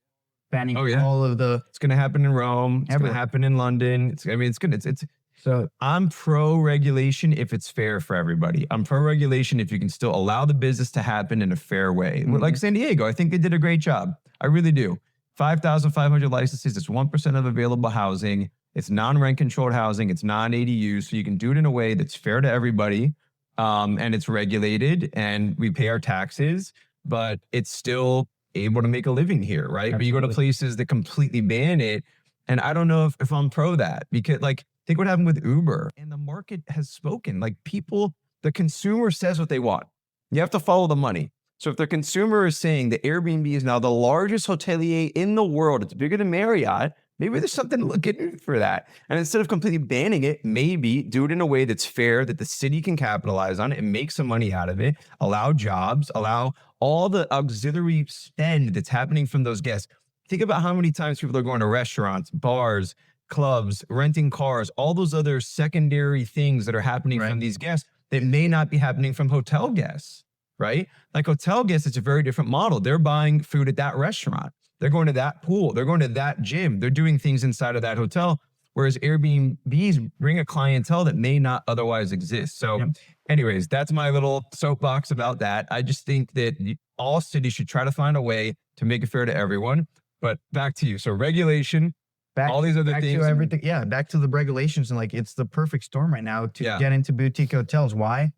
banning all of the. It's going to happen in Rome. It's going to happen in London. It's good. So I'm pro regulation if it's fair for everybody. I'm pro regulation if you can still allow the business to happen in a fair way. Like San Diego, I think they did a great job. I really do. 5,500 licenses. It's 1% of available housing. It's non-rent controlled housing. It's non-ADU. So you can do it in a way that's fair to everybody. And it's regulated and we pay our taxes, but it's still able to make a living here, right? Absolutely. But you go to places that completely ban it. And I don't know if I'm pro that, because like, think what happened with Uber, and the market has spoken. Like the consumer says what they want. You have to follow the money. So if the consumer is saying the Airbnb is now the largest hotelier in the world, it's bigger than Marriott, maybe there's something to look into for that. And instead of completely banning it, maybe do it in a way that's fair, that the city can capitalize on it and make some money out of it, allow jobs, allow all the auxiliary spend that's happening from those guests. Think about how many times people are going to restaurants, bars, clubs, renting cars, all those other secondary things that are happening from these guests that may not be happening from hotel guests, right? Like hotel guests, it's a very different model. They're buying food at that restaurant. They're going to that pool. They're going to that gym. They're doing things inside of that hotel. Whereas Airbnbs bring a clientele that may not otherwise exist. So anyways, that's my little soapbox about that. I just think that all cities should try to find a way to make it fair to everyone. But back to you. So regulation, all these other things. Back to everything. Yeah, back to the regulations. And like, it's the perfect storm right now to get into boutique hotels. Why?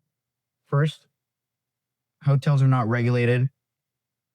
First, hotels are not regulated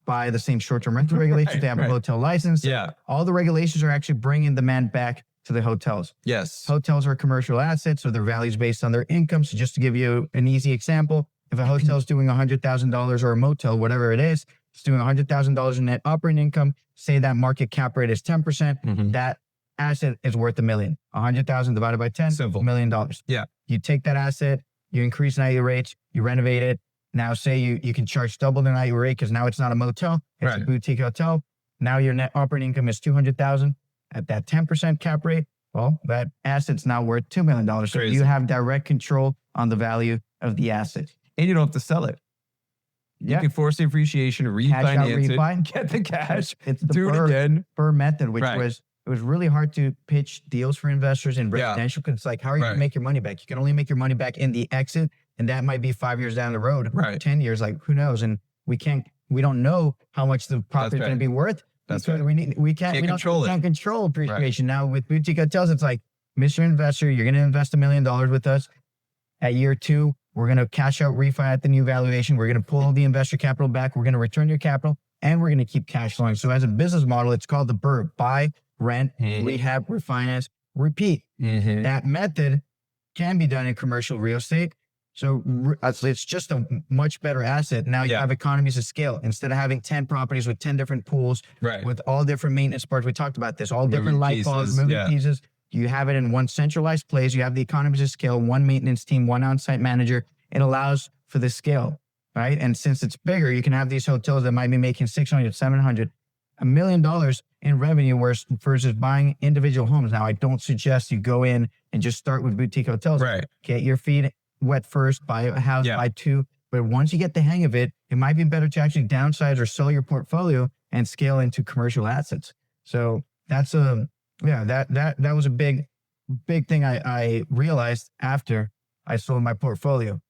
by the same short-term rental regulations. They have a hotel license. Yeah. All the regulations are actually bringing demand back to the hotels. Yes. Hotels are commercial assets, so their value is based on their income. So just to give you an easy example, if a hotel is doing $100,000 or a motel, whatever it is, it's doing $100,000 in net operating income. Say that market cap rate is 10%. That asset is worth $1 million. 100,000 divided by 10, simple. $1 million. Yeah. You take that asset, you increase nightly rates, you renovate it. Now say you can charge double the nightly rate because now it's not a motel, it's a boutique hotel. Now your net operating income is $200,000 at that 10% cap rate. Well, that asset's now worth $2 million. So you have direct control on the value of the asset. And you don't have to sell it. You can force the appreciation, refinance it, get the cash, it's the do it again. BRRRR method, which it was really hard to pitch deals for investors in residential because it's like, how are you going to make your money back? You can only make your money back in the exit, and that might be 5 years down the road, 10 years, like who knows? And we don't know how much the property is going to be worth. That's right. We can't control appreciation. Now with boutique hotels, it's like, Mr. Investor, you're going to invest $1 million with us. At year 2, we're going to cash out refi at the new valuation. We're going to pull the investor capital back. We're going to return your capital, and we're going to keep cash flowing. So as a business model, it's called the BRRRR: buy, rent, rehab, refinance, repeat. That method can be done in commercial real estate. So it's just a much better asset. Now you have economies of scale. Instead of having 10 properties with 10 different pools, with all different maintenance parts, we talked about this, all different light bulbs, moving pieces. You have it in one centralized place. You have the economies of scale, one maintenance team, one on-site manager. It allows for the scale, right? And since it's bigger, you can have these hotels that might be making $600, $700, $1 million in revenue versus buying individual homes. Now, I don't suggest you go in and just start with boutique hotels. Get your feet wet first, buy a house, buy 2. But once you get the hang of it, it might be better to actually downsize or sell your portfolio and scale into commercial assets. So that's that was a big thing I realized after I sold my portfolio.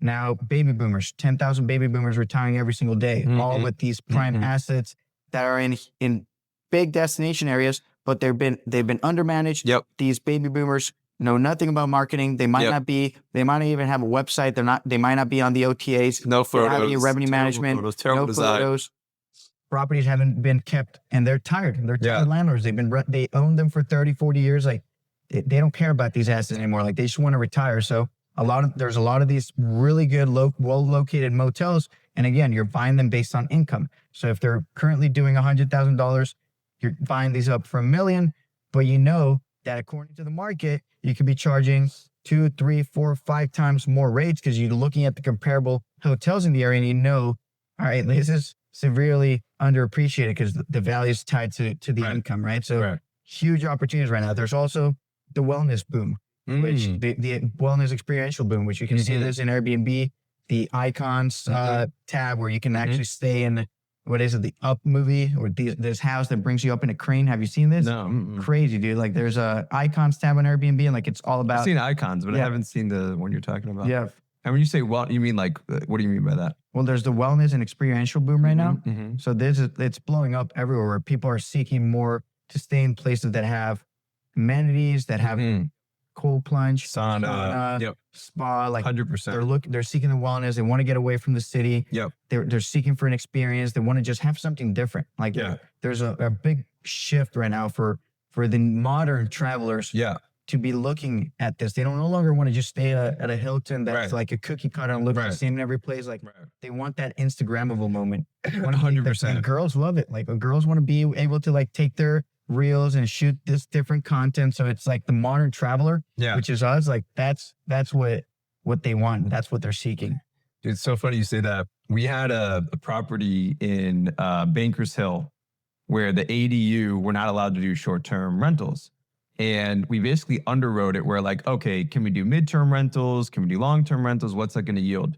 Now, baby boomers, 10,000 baby boomers retiring every single day, all with these prime assets that are in big destination areas, but they've been undermanaged. These baby boomers know nothing about marketing. They might not even have a website. They might not be on the OTAs. No photos. They don't have any revenue management. Terrible no design. photos. Properties haven't been kept and they're tired. They're tired landlords. They own them for 30, 40 years. Like they don't care about these assets anymore. Like they just want to retire. So there's a lot of these really good, well-located motels. And again, you're buying them based on income. So if they're currently doing $100,000, you're buying these up for $1 million, but you know that according to the market, you could be charging 2, 3, 4, 5 times more rates because you're looking at the comparable hotels in the area and you know, all right, this is severely underappreciated because the value is tied to the income, right? So huge opportunities right now. There's also the wellness boom, which the wellness experiential boom, which you can see this in Airbnb, the icons tab where you can actually stay in the Up movie or this house that brings you up in a crane. Have you seen this? No. Crazy, dude. Like there's a icons tab on Airbnb and like it's all about. I've seen icons, but I haven't seen the one you're talking about. Yeah. And when you say you mean like, what do you mean by that? Well, there's the wellness and experiential boom right now. So it's blowing up everywhere where people are seeking more to stay in places that have amenities, that have cold plunge, sauna, spa, like 100%. They're seeking the wellness. They want to get away from the city. They're seeking for an experience. They want to just have something different. Like there's a big shift right now for the modern travelers to be looking at this. They don't no longer want to just stay at a Hilton that's like a cookie cutter and look the same in every place. Like they want that Instagrammable moment. 100%. And girls love it. Like girls want to be able to like take their reels and shoot this different content. So it's like the modern traveler, which is us. Like that's what they want. That's what they're seeking. Dude, it's so funny you say that. We had a property in Bankers Hill where the ADU were not allowed to do short-term rentals. And we basically underwrote it. We're like, okay, can we do midterm rentals? Can we do long-term rentals? What's that going to yield?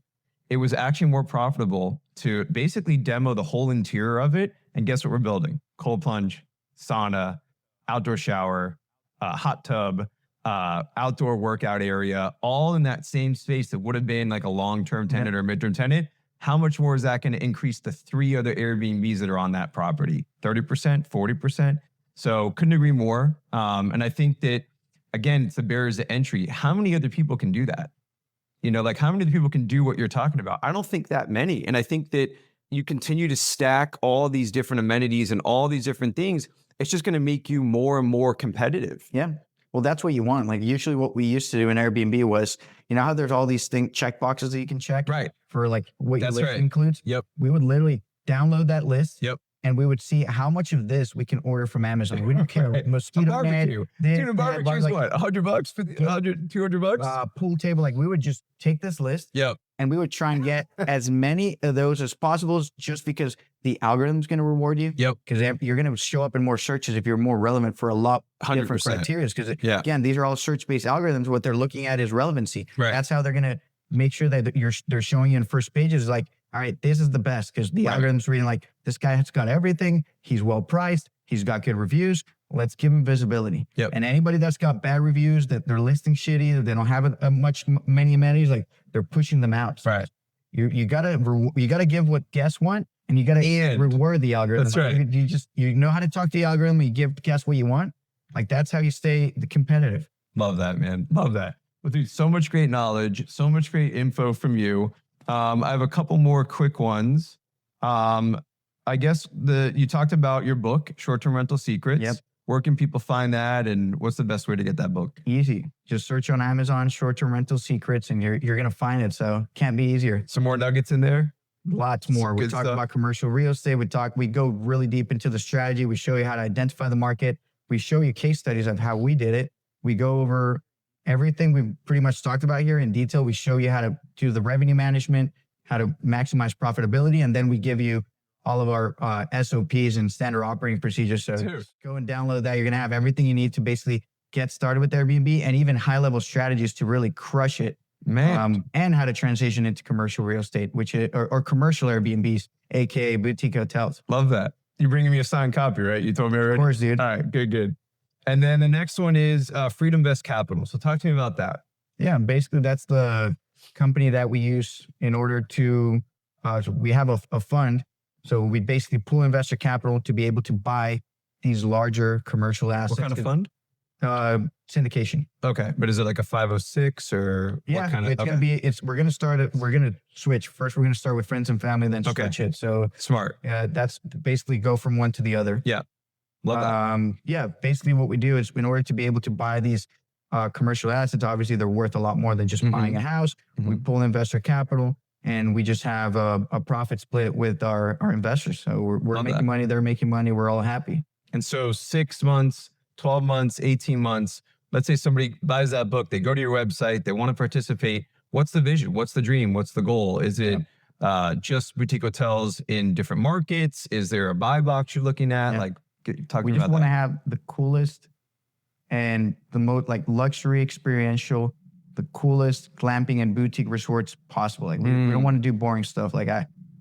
It was actually more profitable to basically demo the whole interior of it. And guess what we're building? Cold plunge, sauna, outdoor shower, hot tub, outdoor workout area, all in that same space that would have been like a long-term tenant or midterm tenant. How much more is that going to increase the 3 other Airbnbs that are on that property? 30%, 40%? So couldn't agree more. And I think that, again, it's the barriers to entry. How many other people can do that? You know, like how many other people can do what you're talking about? I don't think that many. And I think that you continue to stack all these different amenities and all these different things. It's just going to make you more and more competitive. Yeah. Well, that's what you want. Like usually what we used to do in Airbnb was, you know how there's all these check boxes that you can check for like what your list includes? We would literally download that list. And we would see how much of this we can order from Amazon. We don't care. Mosquito net. Dude, a barbecue is what? $100 for the $100, $200? Pool table. Like we would just take this list. And we would try and get as many of those as possible just because the algorithm's going to reward you. Because you're going to show up in more searches if you're more relevant for a lot of different criteria. Because again, these are all search-based algorithms. What they're looking at is relevancy. That's how they're going to make sure that they're showing you in first pages like, all right, this is the best because the algorithm's reading like, this guy has got everything. He's well priced. He's got good reviews. Let's give him visibility. And anybody that's got bad reviews, that they're listing shitty, that they don't have many amenities, like they're pushing them out. You gotta give what guests want, and you gotta reward the algorithm. That's right. You know how to talk to the algorithm. You give guests what you want. Like that's how you stay competitive. Love that, man. Love that. Well, dude, so much great knowledge, so much great info from you. I have a couple more quick ones. I guess you talked about your book, Short-Term Rental Secrets. Where can people find that, and what's the best way to get that book? Easy. Just search on Amazon, Short-Term Rental Secrets, and you're going to find it. So can't be easier. Some more nuggets in there? Lots more. We talk about commercial real estate. We go really deep into the strategy. We show you how to identify the market. We show you case studies of how we did it. We go over everything we've pretty much talked about here in detail. We show you how to do the revenue management, how to maximize profitability, and then we give you all of our SOPs and standard operating procedures. So go and download that. You're going to have everything you need to basically get started with Airbnb and even high-level strategies to really crush it. And how to transition into commercial real estate, which is, or commercial Airbnbs, aka boutique hotels. Love that. You're bringing me a signed copy, right? You told me already? Of course, dude. All right, good. And then the next one is Freedom Vest Capital. So talk to me about that. Yeah, basically that's the company that we use in order to, so we have a fund. So we basically pool investor capital to be able to buy these larger commercial assets. What kind of fund? syndication. Okay. But is it like a 506 or Yeah, what kind of? it's going to be, we're going to switch. First, we're going to start with friends and family, then switch it. So smart. That's basically go from one to the other. Yeah. Love that. Yeah, basically what we do is in order to be able to buy these commercial assets, obviously they're worth a lot more than just buying a house. We pull investor capital and we just have a profit split with our investors. So we're making money, they're making money, we're all happy. And so 6 months, 12 months, 18 months, let's say somebody buys that book, they go to your website, they want to participate. What's the vision? What's the dream? What's the goal? Is it just boutique hotels in different markets? Is there a buy box you're looking at? Like, talk about that. We just want to have the coolest and the most like luxury experiential, the coolest glamping and boutique resorts possible. Like we don't want to do boring stuff. Like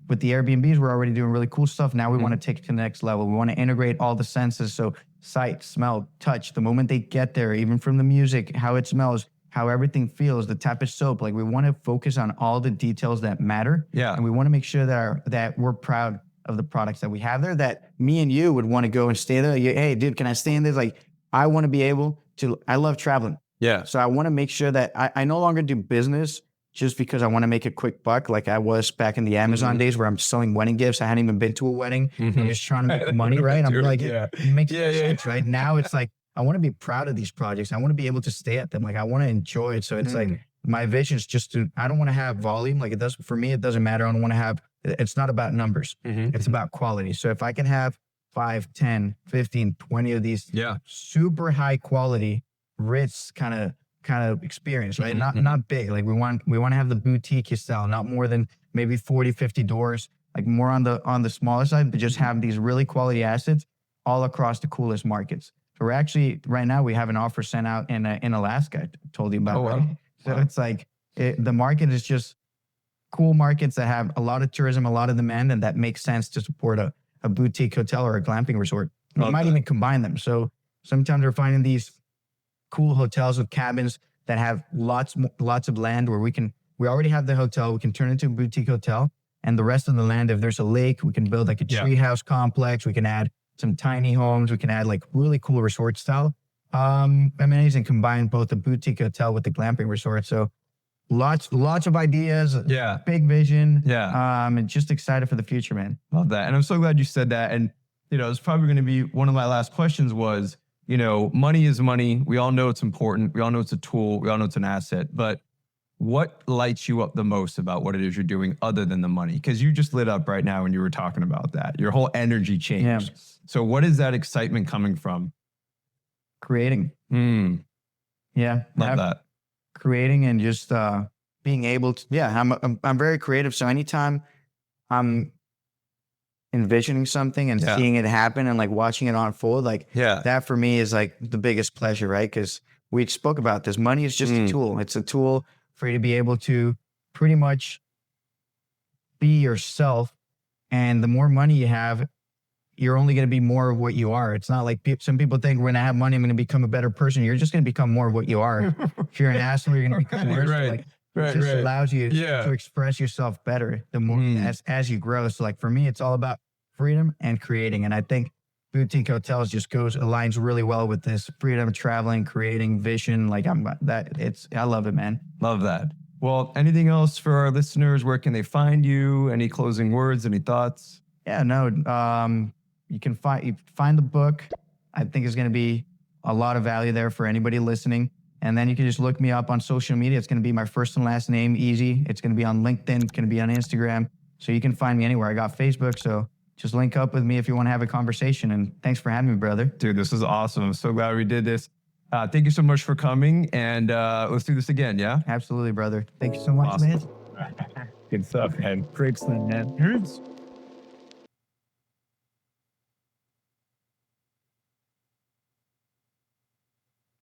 with the Airbnbs, we're already doing really cool stuff. Now we want to take it to the next level. We want to integrate all the senses. So sight, smell, touch, the moment they get there, even from the music, how it smells, how everything feels, the type of soap. Like we want to focus on all the details that matter. Yeah. And we want to make sure that we're proud of the products that we have there, that me and you would want to go and stay there. Hey, dude, can I stay in this? Like, I want to be able to, I love traveling. Yeah. So I want to make sure that I no longer do business just because I want to make a quick buck like I was back in the Amazon days where I'm selling wedding gifts. I hadn't even been to a wedding. I'm just trying to make money, right? I'm like, it makes sense, right? Now it's like, I want to be proud of these projects. I want to be able to stay at them. Like, I want to enjoy it. So it's like, my vision is just I don't want to have volume. Like for me, it doesn't matter. I don't want to have, it's not about numbers. It's about quality. So if I can have 5, 10, 15, 20 of these super high quality, rich kind of experience, right? Not big. Like we want to have the boutique style, not more than maybe 40, 50 doors, like more on the smaller side, but just have these really quality assets all across the coolest markets. So we're actually, right now, we have an offer sent out in Alaska, I told you about. Oh, wow. Right? So it's like, the market is just cool markets that have a lot of tourism, a lot of demand, and that makes sense to support a boutique hotel or a glamping resort. We might even combine them. So sometimes we're finding these cool hotels with cabins that have lots of land where we already have the hotel, we can turn it into a boutique hotel, and the rest of the land, if there's a lake, we can build like a treehouse complex, we can add some tiny homes, we can add like really cool resort style amenities and combine both the boutique hotel with the glamping resort. So lots of ideas, big vision, and just excited for the future, man. Love that. And I'm so glad you said that. And, it's probably going to be one of my last questions was, money is money. We all know it's important. We all know it's a tool. We all know it's an asset. But what lights you up the most about what it is you're doing other than the money? Because you just lit up right now when you were talking about that. Your whole energy changed. Yeah. So what is that excitement coming from? Creating. Yeah. Love that. Creating and just being able to, I'm very creative. So anytime I'm envisioning something and seeing it happen and like watching it unfold, like that for me is like the biggest pleasure, right? Because we spoke about this. Money is just a tool. It's a tool for you to be able to pretty much be yourself. And the more money you have, you're only going to be more of what you are. It's not like some people think when I have money, I'm going to become a better person. You're just going to become more of what you are. If you're an asshole, you're going to become worse. It just allows you to express yourself better the more as you grow. So like for me, it's all about freedom and creating. And I think boutique hotels just aligns really well with this freedom, traveling, creating, vision. Like I love it, man. Love that. Well, anything else for our listeners? Where can they find you? Any closing words? Any thoughts? Yeah, no. You can find the book. I think it's going to be a lot of value there for anybody listening. And then you can just look me up on social media. It's going to be my first and last name, easy. It's going to be on LinkedIn. It's going to be on Instagram. So you can find me anywhere. I got Facebook. So just link up with me if you want to have a conversation. And thanks for having me, brother. Dude, this is awesome. I'm so glad we did this. Thank you so much for coming. And let's do this again, yeah? Absolutely, brother. Thank you so much, man. Good stuff, man. Great stuff, man.